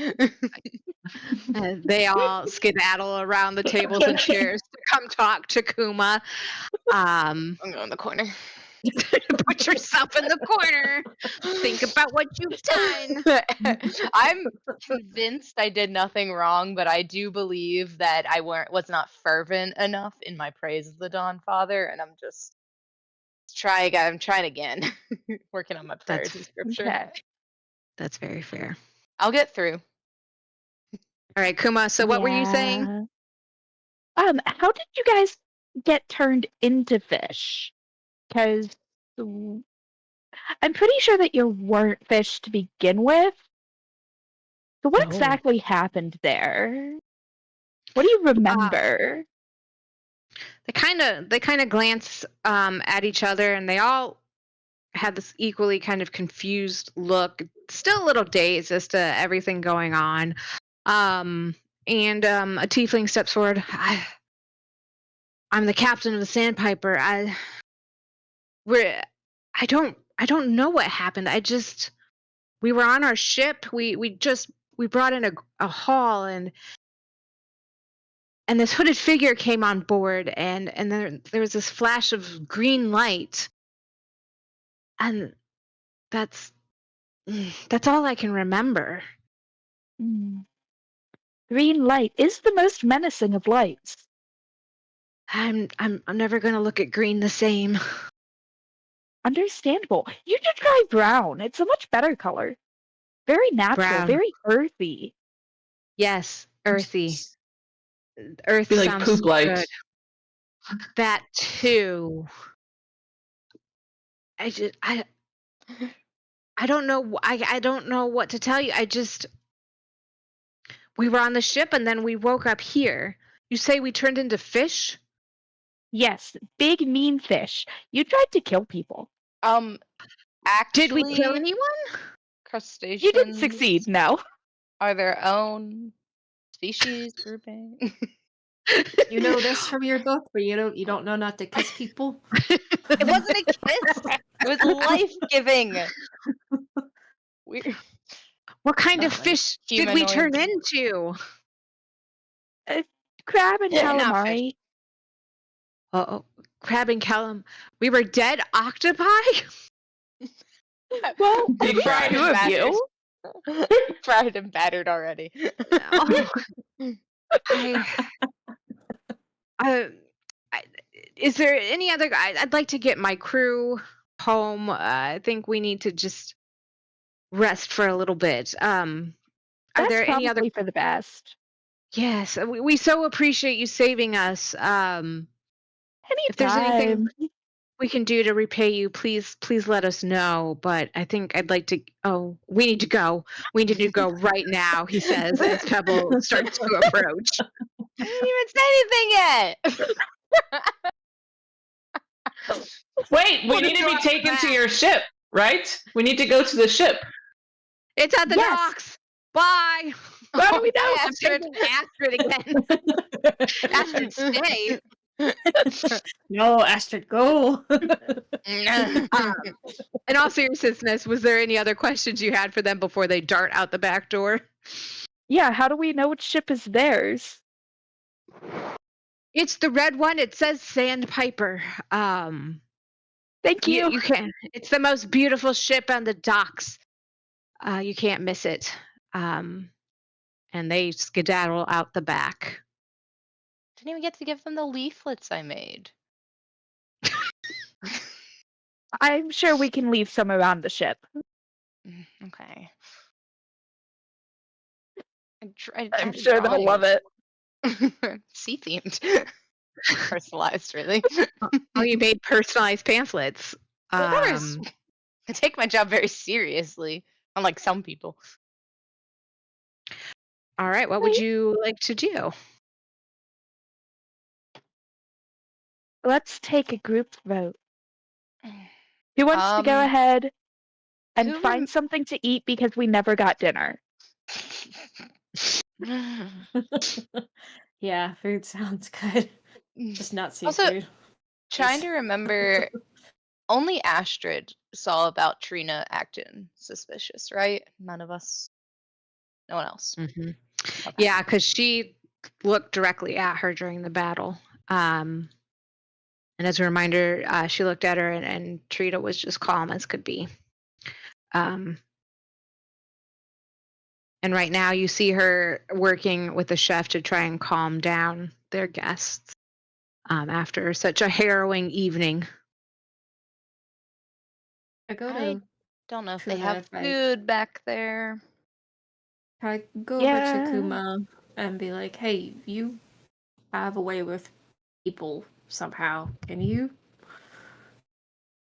They all skedaddle around the tables and chairs to come talk to Kuma. I'm going in the corner. Put yourself in the corner. Think about what you've done. I'm convinced I did nothing wrong, but I do believe that I was not fervent enough in my praise of the Dawn Father, and I'm just try again. I'm trying again. Working on my prayers That's and scripture. Okay. that's very fair. I'll get through. All right, Kuma. So what were you saying? Yeah. How did you guys get turned into fish? Because I'm pretty sure that you weren't fish to begin with. So what Oh. exactly happened there? What do you remember? They kind of glance at each other, and they all had this equally kind of confused look, still a little dazed as to everything going on. And a tiefling steps forward. I'm the captain of the Sandpiper. I don't know what happened. We were on our ship. We brought in a haul, and this hooded figure came on board, and there was this flash of green light, and that's all I can remember. Hmm. Green light is the most menacing of lights. I'm never gonna look at green the same. Understandable. You should try brown. It's a much better color. Very natural, Brown. very earthy. Yes, earthy. Earth Be like sounds poop light. good. That too. I don't know. I don't know what to tell you. We were on the ship and then we woke up here. You say we turned into fish? Yes, big mean fish. You tried to kill people. Did we kill Actually, anyone? crustaceans You didn't succeed, no. are their own species grouping. You know this from your book, but you don't know not to kiss people. It wasn't a kiss. It was life-giving. What kind of Not fish did we turn Humanoids. into? Crab and Yeah, not fish. calamari. Oh, crab and calam. We were dead octopi? Well, at Deep least fried. two of you. Fried and battered already. Oh, I, I, is there any other? I'd like to get my crew home. I think we need to just rest for a little bit. Are That's there any other? probably for the best. Yes, we so appreciate you saving us. If there's anything Anytime. we can do to repay you, please let us know. But I think I'd like to. Oh, we need to go. We need to go right now. He says as Pebble starts to approach. I didn't even say anything yet. Wait, we Wanna need to go be out taken back. to your ship, right? We need to go to the ship. It's at the Yes. docks. Bye. How do we know? Astrid again. Astrid, stay. No, Astrid, go. In all seriousness, was there any other questions you had for them before they dart out the back door? Yeah, how do we know which ship is theirs? It's the red one. It says Sandpiper. Thank you. You can. It's the most beautiful ship on the docks. You can't miss it. And they skedaddle out the back. Didn't even get to give them the leaflets I made. I'm sure we can leave some around the ship. Okay. I'm sure they'll love it. Sea themed. Personalized, really. Oh, you made personalized pamphlets. Of course. I take my job very seriously, unlike some people. All right. What would you like to do? Let's take a group vote. Who wants to go ahead and who find something to eat because we never got dinner? Yeah, food sounds good. Just not Also, seafood. trying to remember, only Astrid saw about Trina acting suspicious, right? None of us. No one else. Mm-hmm. Okay. Yeah, because she looked directly at her during the battle. And as a reminder, she looked at her, and Trina was just calm as could be. And right now, you see her working with the chef to try and calm down their guests after such a harrowing evening. I go I to don't know if they Kuma have if I food back there. I go over to Yeah. Kuma and be like, "Hey, you have a way with people somehow. Can you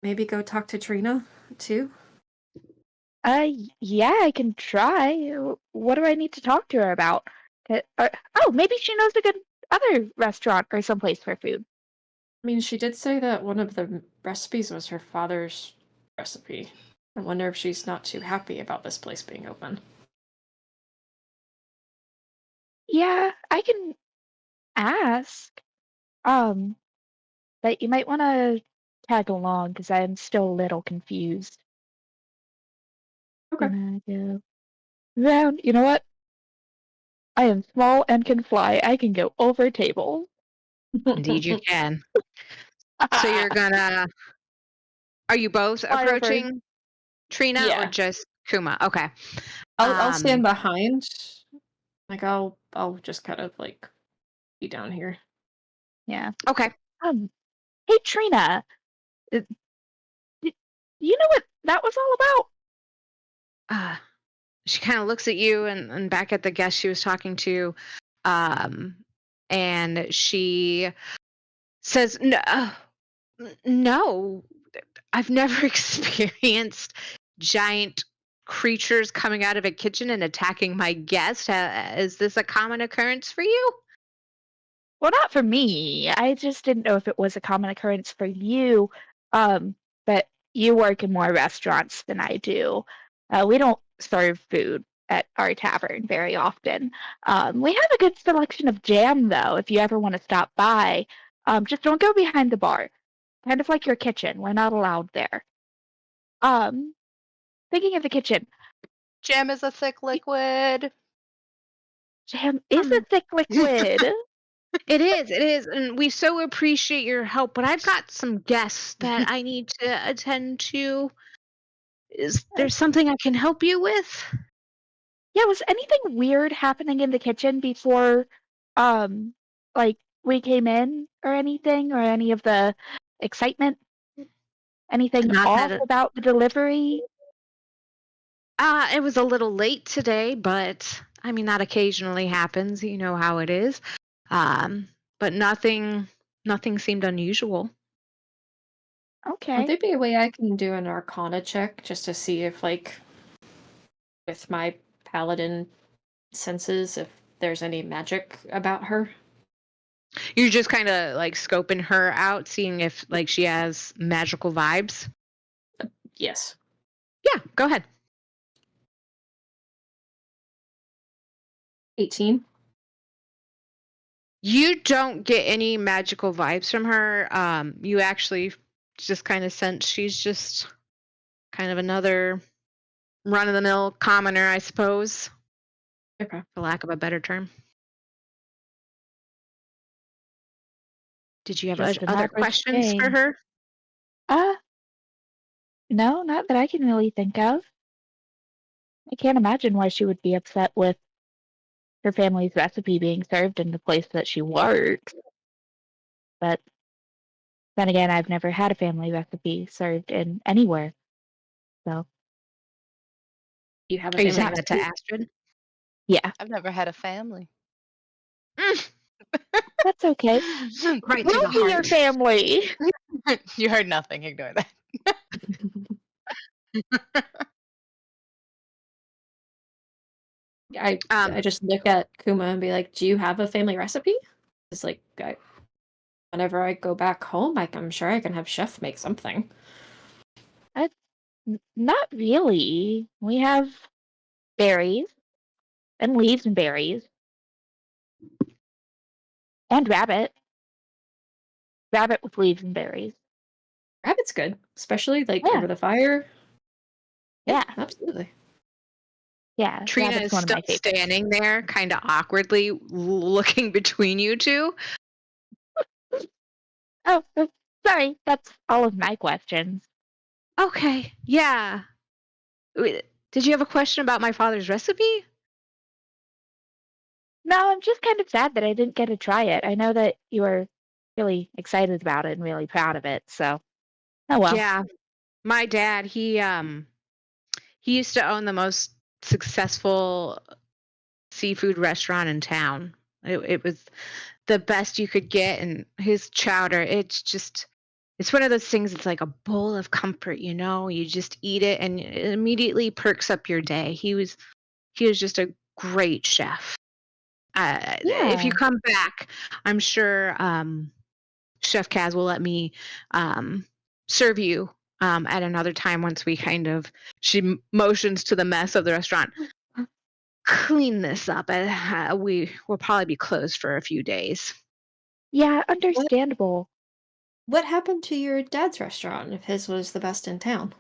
maybe go talk to Trina too?" Yeah, I can try. What do I need to talk to her about? Oh, maybe she knows a good other restaurant or someplace for food. I mean, she did say that one of the recipes was her father's recipe. I wonder if she's not too happy about this place being open. Yeah, I can ask. Um, but you might want to tag along because I'm still a little confused. Okay. Gonna go round. You know what? I am small and can fly. I can go over tables. Indeed, you can. So you're gonna. Are you both Fly over. approaching Trina or Yeah. just Kuma? Okay. I'll stand Um. behind. Like I'll just kind of like be down here. Yeah. Okay. Hey Trina, uh, do you know what that was all about? Uh, she kind of looks at you and back at the guest she was talking to, um, and she says, "No, no, I've never experienced giant creatures coming out of a kitchen and attacking my guest. Is this a common occurrence for you?" Well, not for me. I just didn't know if it was a common occurrence for you. But you work in more restaurants than I do. We don't serve food at our tavern very often. We have a good selection of jam, though, if you ever want to stop by. Just don't go behind the bar. Kind of like your kitchen. We're not allowed there. Um, Thinking of the kitchen, Jam is a thick liquid. jam is a Um, thick liquid. it is, and we so appreciate your help. But I've got some guests that I need to attend to. Is there something I can help you with? Yeah, was anything weird happening in the kitchen before, um, like we came in or anything, or any of the excitement? Anything Not off that about the delivery? it was a little late today, but I mean that occasionally happens. You know how it is. Um, but nothing seemed unusual. Would Okay. there be a way I can do an Arcana check just to see if, like, with my paladin senses, if there's any magic about her? You're just kind of like scoping her out, seeing if like she has magical vibes. Yes. Yeah, go ahead. 18. You don't get any magical vibes from her. You actually just kind of sense she's just kind of another run of the mill commoner, I suppose, Okay. for lack of a better term. Did you have Just an other average questions for Jane. her? Uh, no, not that I can really think of. I can't imagine why she would be upset with her family's recipe being served in the place that she works. But then again, I've never had a family recipe served in anywhere. So, You have a Are you family saying that to recipe? Astrid? yeah, I've never had a family. that's okay. Right to We'll the be your heart. family. You heard nothing. Ignore that. I Um, just look at Kuma and be like, "Do you have a family recipe?" It's like whenever I go back home, I'm sure I can have chef make something. Uh, Not really. We have berries and leaves and berries and rabbit. Rabbit with leaves and berries. Rabbit's good, especially like Yeah, over the fire. Yeah, yeah, absolutely. yeah. Trina Rabbit's is one of still my favorites. standing there, kind of awkwardly looking between you two. Oh, sorry. That's all of my questions. Okay, yeah. Wait, did you have a question about my father's recipe? No, I'm just kind of sad that I didn't get to try it. I know that you were really excited about it and really proud of it. So, oh well. Yeah. My dad, he used to own the most successful seafood restaurant in town. It was the best you could get, and his chowder, it's one of those things. It's like a bowl of comfort, you know. You just eat it, and it immediately perks up your day. He was just a great chef. If you Yeah. come back, I'm sure Chef Kaz will let me um, serve you at another time once we kind of she motions to the mess of the restaurant. Clean this up. We will probably be closed for a few days. Yeah, What understandable. what happened to your dad's restaurant if his was the best in town?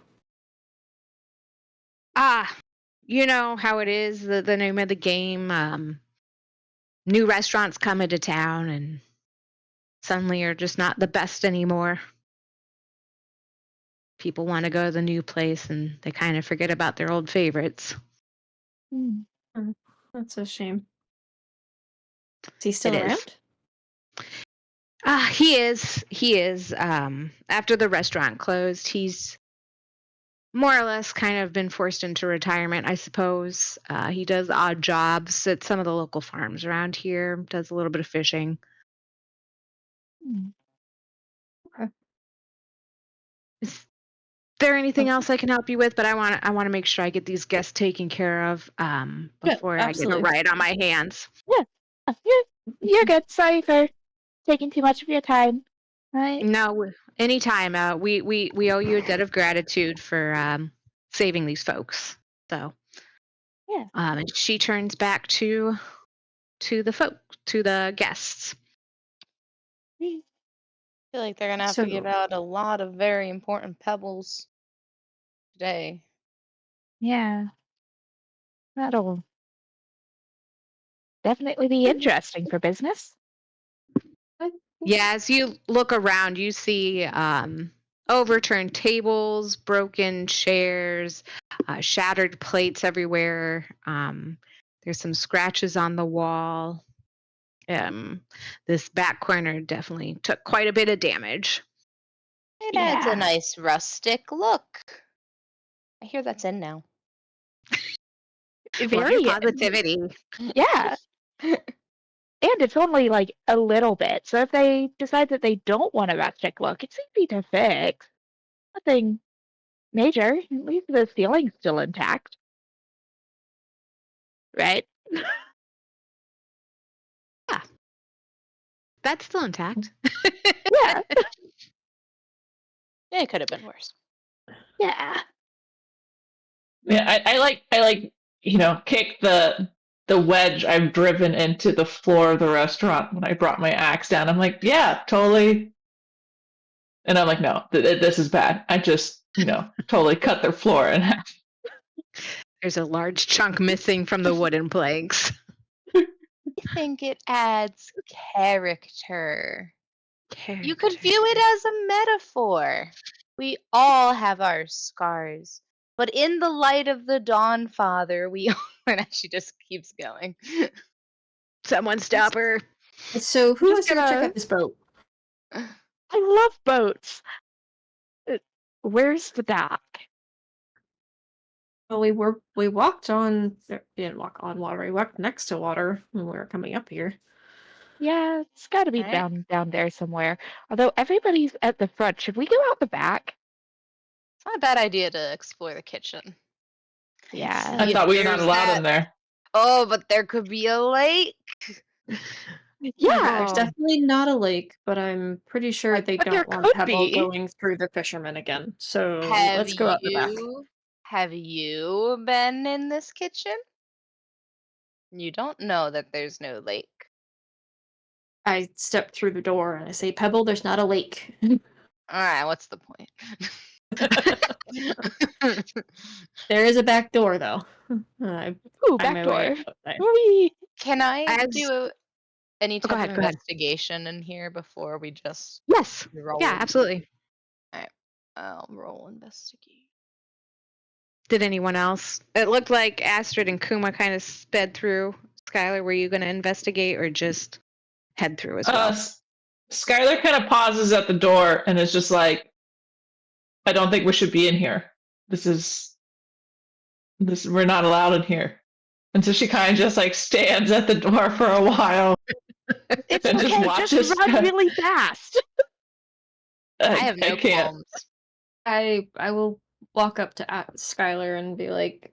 Ah, you know how it is. The name of the game. New restaurants come into town and suddenly are just not the best anymore. People want to go to the new place and they kind of forget about their old favorites. Mm. Oh, that's a shame. Is he It still is. around? He is. He is. After the restaurant closed, he's more or less kind of been forced into retirement, I suppose. He does odd jobs at some of the local farms around here, does a little bit of fishing. Mm. Okay. Is there anything Oh, else I can help you with? But I want to make sure I get these guests taken care of yeah, before I get a absolutely. ride on my hands. Yeah. You're good. Sorry for taking too much of your time. Right? No, anytime. We owe you a debt of gratitude for saving these folks. So, Yeah. and she turns back to the folk to the guests. Mm. I feel like they're gonna have to give So, out a lot of very important pebbles today. Yeah. That'll definitely be interesting for business. I- Yeah, as you look around, you see overturned tables, broken chairs, shattered plates everywhere. There's some scratches on the wall. This back corner definitely took quite a bit of damage. It adds a Yeah. nice rustic look. I hear that's in now. Love your Very in. positivity. Yeah. And it's only like a little bit. So if they decide that they don't want a rustic look, it's easy to fix. Nothing major. At least the ceiling's still intact. Right? Yeah, that's still intact. Yeah. Yeah, it could have been worse. Yeah. Yeah, I like kick the wedge I've driven into the floor of the restaurant when I brought my axe down. I'm like, yeah, totally. And I'm like, no, this is bad. I just totally cut their floor in half. There's a large chunk missing from the wooden planks. I think it adds character. You could view it as a metaphor. We all have our scars, but in the light of the Dawn Father, we and she just keeps going. Someone stop her. So, who Just wants to go check gonna. out this boat? I love boats. Where's the dock? Well, we walked on. We didn't walk on water. We walked next to water when we were coming up here. Yeah, it's got to be Right? down there somewhere. Although everybody's at the front, should we go out the back? It's not a bad idea to explore the kitchen. Yeah. I See if thought we were not there's allowed that. in there. Oh, but there could be a lake. Yeah, There's definitely not a lake, but I'm pretty sure they but there don't want could Pebble be. going through the fishermen again. So Have let's go out the back. you been in this kitchen? You don't know that there's no lake. I step through the door and I say, Pebble, there's not a lake. All right, what's the point? There is a back door, though. I Ooh, find back my way door. outside. Whee! Can I As do any go type of ahead, go ahead. investigation in here before we just Yes. roll? Yeah, absolutely. All right, I'll roll investigate. Did anyone else? It looked like Astrid and Kuma kind of sped through. Skylar, were you going to investigate or just head through as well? Skylar kind of pauses at the door and is just like, I don't think we should be in here. This we're not allowed in here. And so she kind of just like stands at the door for a while It's and just okay. Just watches. run really fast. I have I no can't. qualms. I will walk up to Skylar and be like,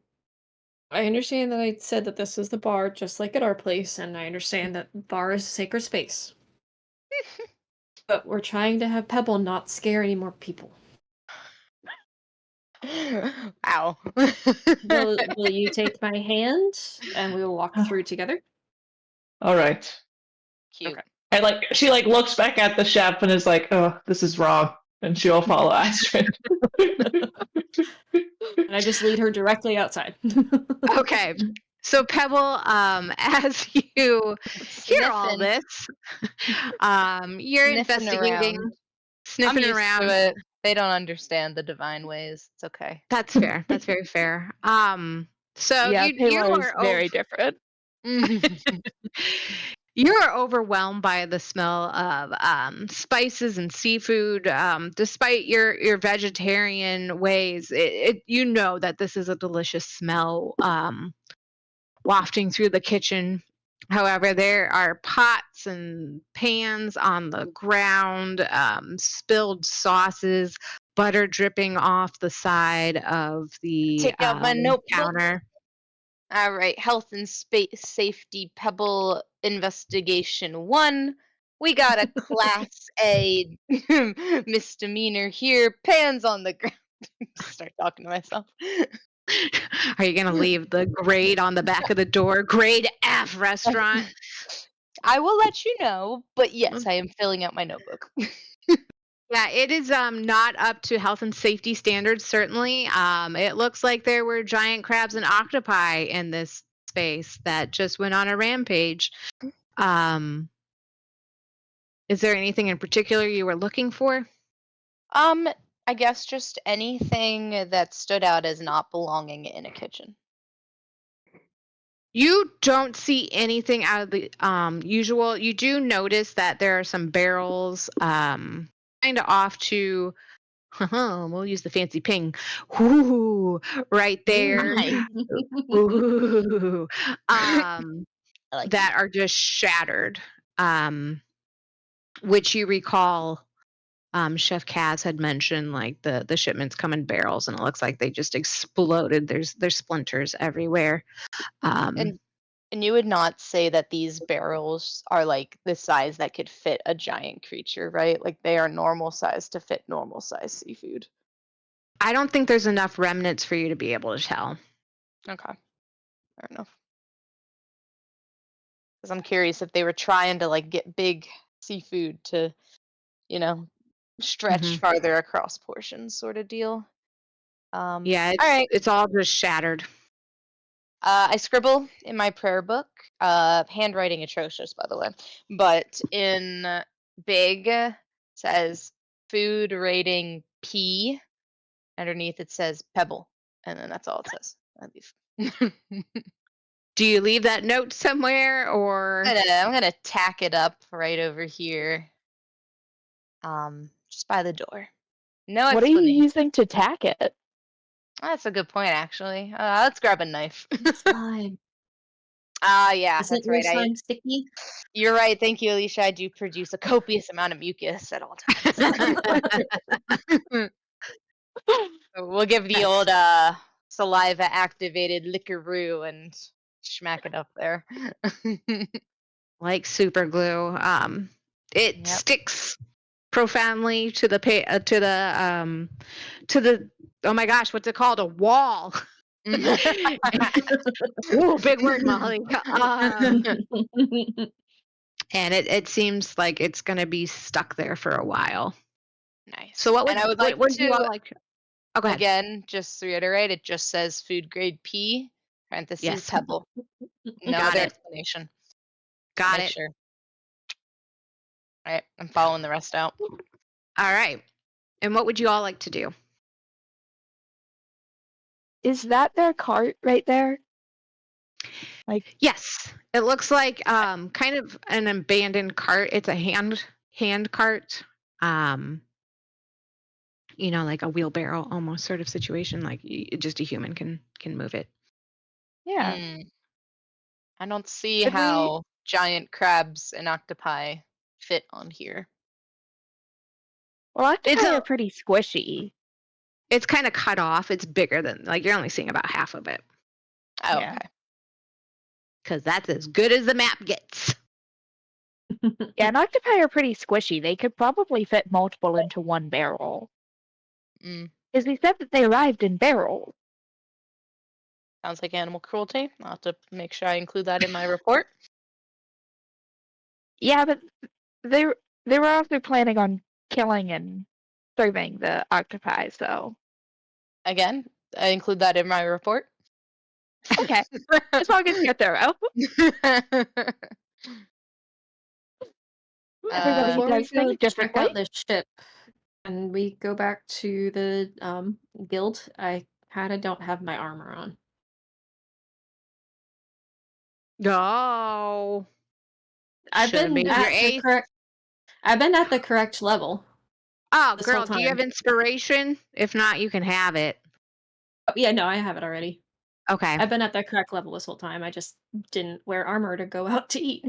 I understand that I said that this is the bar, just like at our place, and I understand that the bar is a sacred space. But we're trying to have Pebble not scare any more people. Wow. Will you take my hand and we will walk through together? All right. Cute. Okay. She looks back at the chef and is like, oh, this is wrong. And she'll follow Astrid. And I just lead her directly outside. Okay. So Pebble, as you hear all Sniffing. this, you're Sniffing investigating, around. sniffing I'm used around. to it. They don't understand the divine ways. It's okay. That's fair. That's very fair. So Yeah, you Taylor is are very different. you are overwhelmed by the smell of spices and seafood. Despite your vegetarian ways, you know that this is a delicious smell wafting through the kitchen. However, there are pots and pans on the ground, spilled sauces, butter dripping off the side of the Take out my notebook. counter. All right, health and space safety Pebble investigation 1. We got a class A misdemeanor here. Pans on the ground. Start talking to myself. Are you going to leave the grade on the back of the door? Grade F restaurant. I will let you know, but yes, I am filling out my notebook. Yeah, it is not up to health and safety standards, certainly. It looks like there were giant crabs and octopi in this space that just went on a rampage. Um, is there anything in particular you were looking for? I guess just anything that stood out as not belonging in a kitchen. You don't see anything out of the usual. You do notice that there are some barrels kind of off to, we'll use the fancy ping, ooh, right there. Nice. Ooh. I like That are just shattered. Which you recall Chef Kaz had mentioned, like the shipments come in barrels and it looks like they just exploded. There's splinters everywhere. And you would not say that these barrels are like the size that could fit a giant creature, right? Like they are normal size to fit normal size seafood. I don't think there's enough remnants for you to be able to tell. Okay. Fair enough. Because I'm curious if they were trying to like get big seafood to, you know, stretch Mhm. farther across portions sort of deal. Yeah, All right. it's all just shattered. I scribble in my prayer book. Handwriting atrocious, by the way. But in big says food rating P. Underneath it says pebble, and then that's all it says. I leave. Do you leave that note somewhere or I'm gonna tack it up right over here. Just by the door. No What are you explanation. using to tack it? That's a good point, actually. Let's grab a knife. Slime. Yeah, Isn't that's your right. slime sticky? You're right. Thank you, Alicia. I do produce a copious amount of mucus at all times. We'll give the old saliva activated lickaroo and smack it up there. like super glue? It Yep. sticks profoundly to the oh my gosh, what's it called? A wall. Ooh, big word, Molly. And it seems like it's gonna be stuck there for a while. Nice. So And I would like what would you all to like? Oh, go ahead. again just reiterate. It just says food grade P parentheses Yes. pebble. No Got other it. explanation. Got Make it. sure. All right, I'm following the rest out. All right. And what would you all like to do? Is that their cart right there? Like, Yes, it looks like kind of an abandoned cart. It's a hand cart. Um like a wheelbarrow almost sort of situation. Like just a human can move it. Yeah. I don't see Did we? how giant crabs and octopi fit on here. Well, octopi It's are pretty squishy. it's kind of cut off. It's bigger than you're only seeing about half of it Oh, Yeah. okay. because that's as good as the map gets. Yeah, and octopi are pretty squishy. They could probably fit multiple into one barrel. Mm. Because he said that they arrived in barrels. Sounds like animal cruelty. I'll have to make sure I include that in my report. Yeah, but they were also planning on killing and serving the octopi, so Again, I include that in my report. okay. As long as you're thorough. Everybody Before we does go things check differently. out the ship and we go back to the guild, I kind of don't have my armor on. No. I've Should have been made your at the ace. correct. I've been at the correct level Oh, this whole girl, do you time. have inspiration? If not, you can have it. Oh, yeah, no, I have it already. Okay. I've been at the correct level this whole time. I just didn't wear armor to go out to eat.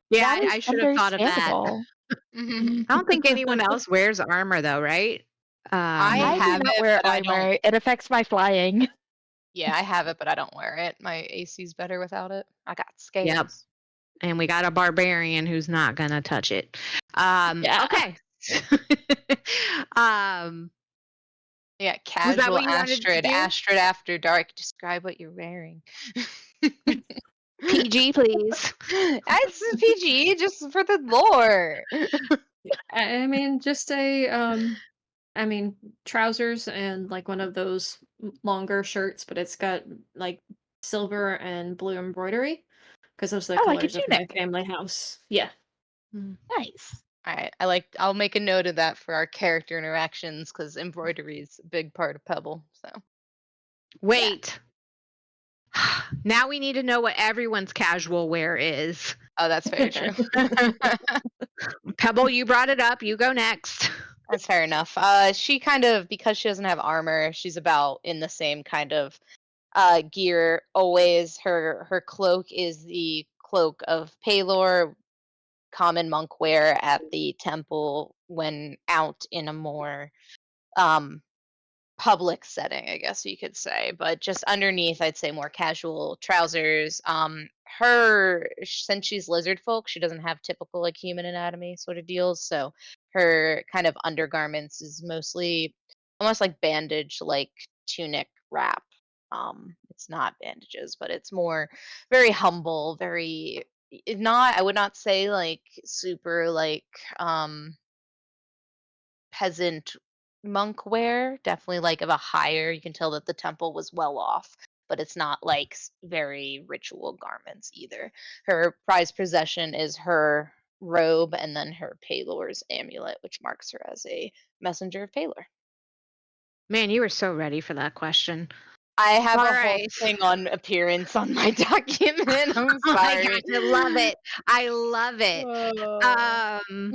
Yeah, That is I should have thought of that. understandable. I don't think anyone else wears armor though, right? I I do have not it, wear but I don't. armor. It affects my flying. Yeah, I have it, but I don't wear it. My AC's better without it. I got Yep. scales. And we got a barbarian who's not gonna touch it. Yeah. Okay. Yeah, Was that casual what you wanted to Astrid. do? Astrid after dark. Describe what you're wearing. PG, please. It's PG, just for the lore. I mean, just a trousers and like one of those longer shirts, but it's got like silver and blue embroidery because those are the Oh, like a colors of my tunic. family house. Yeah. Nice. All right, I'll make a note of that for our character interactions because embroidery is a big part of Pebble. So Wait. Now we need to know what everyone's casual wear is. oh, that's very true. Pebble, you brought it up. You go next. That's fair enough. She kind of, because she doesn't have armor, she's about in the same kind of gear always. Her cloak is the cloak of Palor, common monk wear at the temple when out in a more um public setting, I guess you could say. But just underneath, I'd say more casual trousers. Since she's lizard folk, she doesn't have typical like human anatomy sort of deals. So her kind of undergarments is mostly almost like bandage, like tunic wrap. It's not bandages, but it's more very humble, very not. I would not say like super like peasant monk wear, definitely like of a higher. You can tell that the temple was well off, but it's not like very ritual garments either. Her prized possession is her robe and then her Palor's amulet, which marks her as a messenger of Palor. Man, you were so ready for that question. I have All a whole right. thing on appearance on my document. I'm Oh my sorry. gosh, I love it. I love it. Oh.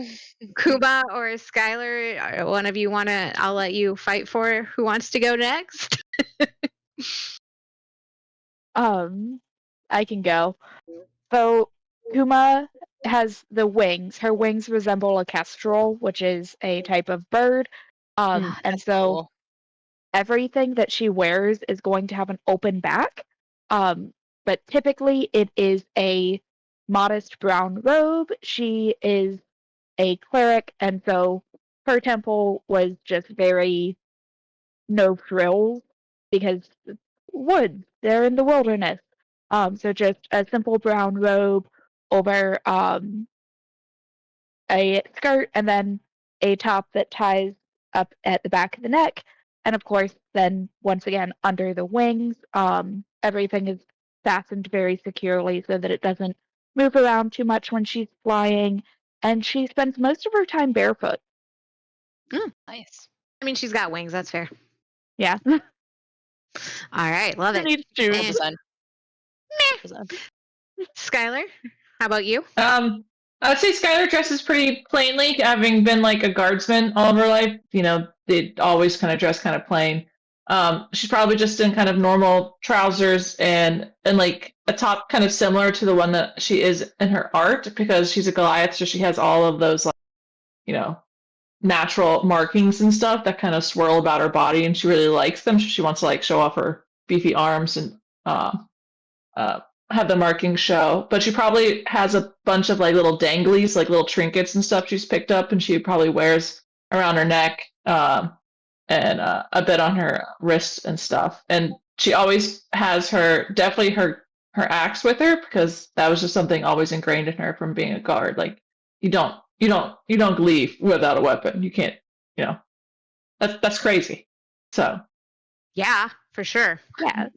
Kuba or Skylar, one of you I'll let you fight for who wants to go next. I can go. So Kuma has the wings. Her wings resemble a kestrel, which is a type of bird. And That's so cool. everything that she wears is going to have an open back. But typically it is a modest brown robe. She is a cleric, and so her temple was just very no frills because woods, they're in the wilderness. So just a simple brown robe over a skirt and then a top that ties up at the back of the neck. And of course, then once again, under the wings, everything is fastened very securely so that it doesn't move around too much when she's flying. And she spends most of her time barefoot. Nice. I mean, she's got wings. That's fair. Yeah. All right, love it. Needs shoes. And- Well done. Meh. Skylar, how about you? I would say Skylar dresses pretty plainly, having been like a guardsman all of her life. You know, they always kind of dress kind of plain. She's probably just in kind of normal trousers and like a top kind of similar to the one that she is in her art because she's a Goliath, so she has all of those like, you know, natural markings and stuff that kind of swirl about her body, and she really likes them. So she wants to like show off her beefy arms and uh, have the markings show. But she probably has a bunch of like little danglies, like little trinkets and stuff she's picked up, and she probably wears around her neck and a bit on her wrists and stuff. And she always has definitely her axe with her because that was just something always ingrained in her from being a guard. Like you don't leave without a weapon. You can't, you know. That's crazy. So Yeah, for sure. Yeah.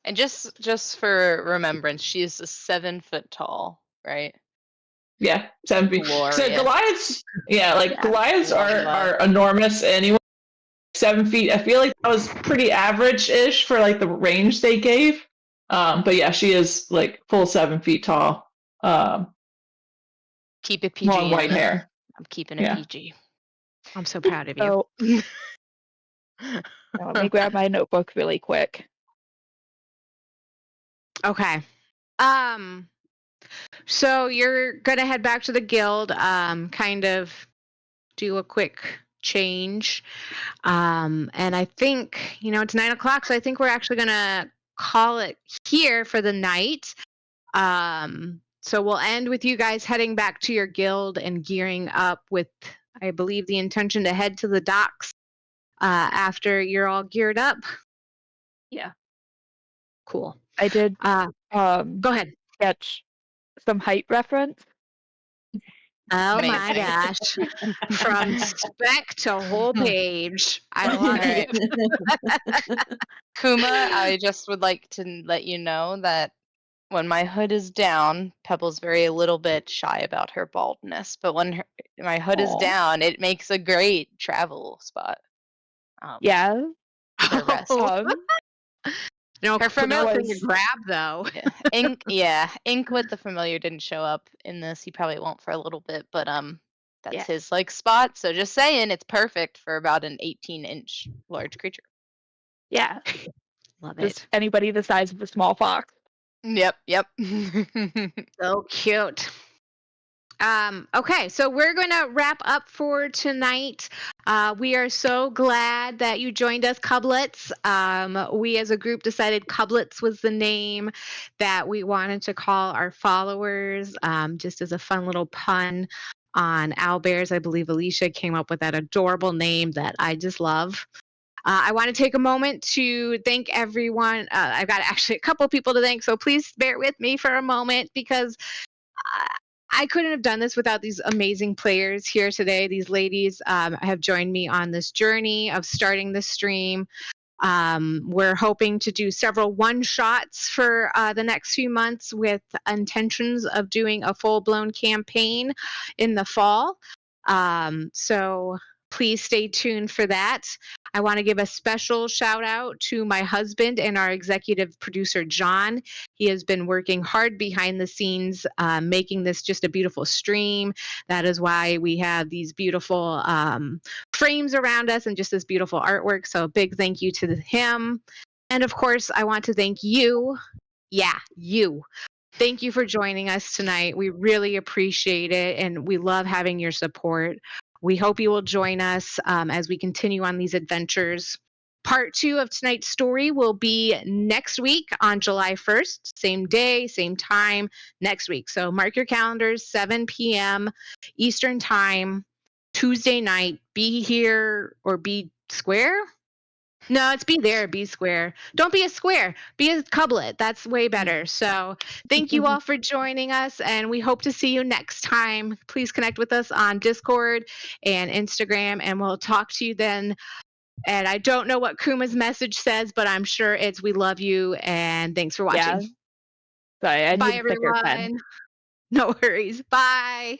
And just for remembrance, she is 7 foot tall, right? yeah, 7 feet. So Glorious. Goliaths, yeah, like Yeah. Goliaths Love are that. are enormous anyway. 7 feet. I feel like that was pretty average-ish for like the range they gave. But yeah, she is like full 7 feet tall. Keep it PG. Long white Anna. hair. I'm keeping it Yeah. PG. I'm so proud of you. So let me grab my notebook really quick. Okay. So you're gonna head back to the guild, kind of do a quick change. And I think, it's 9 o'clock, so I think we're actually gonna call it here for the night. So we'll end with you guys heading back to your guild and gearing up with, I believe, the intention to head to the docks after you're all geared up. Yeah. Cool. I did Go ahead. sketch some height reference. Oh my Amazing. gosh. From spec to whole page. I love Alright. it. Kuma, I just would like to let you know that when my hood is down, Pebble's very a little bit shy about her baldness, but when my hood is Aw. down, it makes a great travel spot. Yeah. For the rest. No, Her no familiar thing to grab though. Ink with the familiar didn't show up in this. He probably won't for a little bit, but that's Yeah. his like spot. So just saying, it's perfect for about an 18-inch large creature. Yeah. Love Just it. anybody the size of a small fox. Yep. So cute. Okay, so we're going to wrap up for tonight. We are so glad that you joined us, Cublets. We as a group decided Cublets was the name that we wanted to call our followers, just as a fun little pun on owlbears. I believe Alicia came up with that adorable name that I just love. I want to take a moment to thank everyone. I've got actually a couple people to thank, so please bear with me for a moment because I couldn't have done this without these amazing players here today. These ladies have joined me on this journey of starting the stream. We're hoping to do several one-shots for the next few months with intentions of doing a full-blown campaign in the fall. So please stay tuned for that. I want to give a special shout out to my husband and our executive producer, John. He has been working hard behind the scenes, making this just a beautiful stream. That is why we have these beautiful frames around us and just this beautiful artwork. So a big thank you to him. And of course, I want to thank you. Yeah, you. Thank you for joining us tonight. We really appreciate it, and we love having your support. We hope you will join us as we continue on these adventures. Part 2 of tonight's story will be next week on July 1st, same day, same time next week. So mark your calendars, 7 p.m. Eastern Time, Tuesday night. Be here or be square. No, it's be there, be square. Don't be a square, be a cublet. That's way better. So thank you all for joining us, and we hope to see you next time. Please connect with us on Discord and Instagram, and we'll talk to you then. And I don't know what Kuma's message says, but I'm sure it's we love you and thanks for watching. Yeah. Sorry, I Bye, need a thicker pen. everyone. No worries. Bye.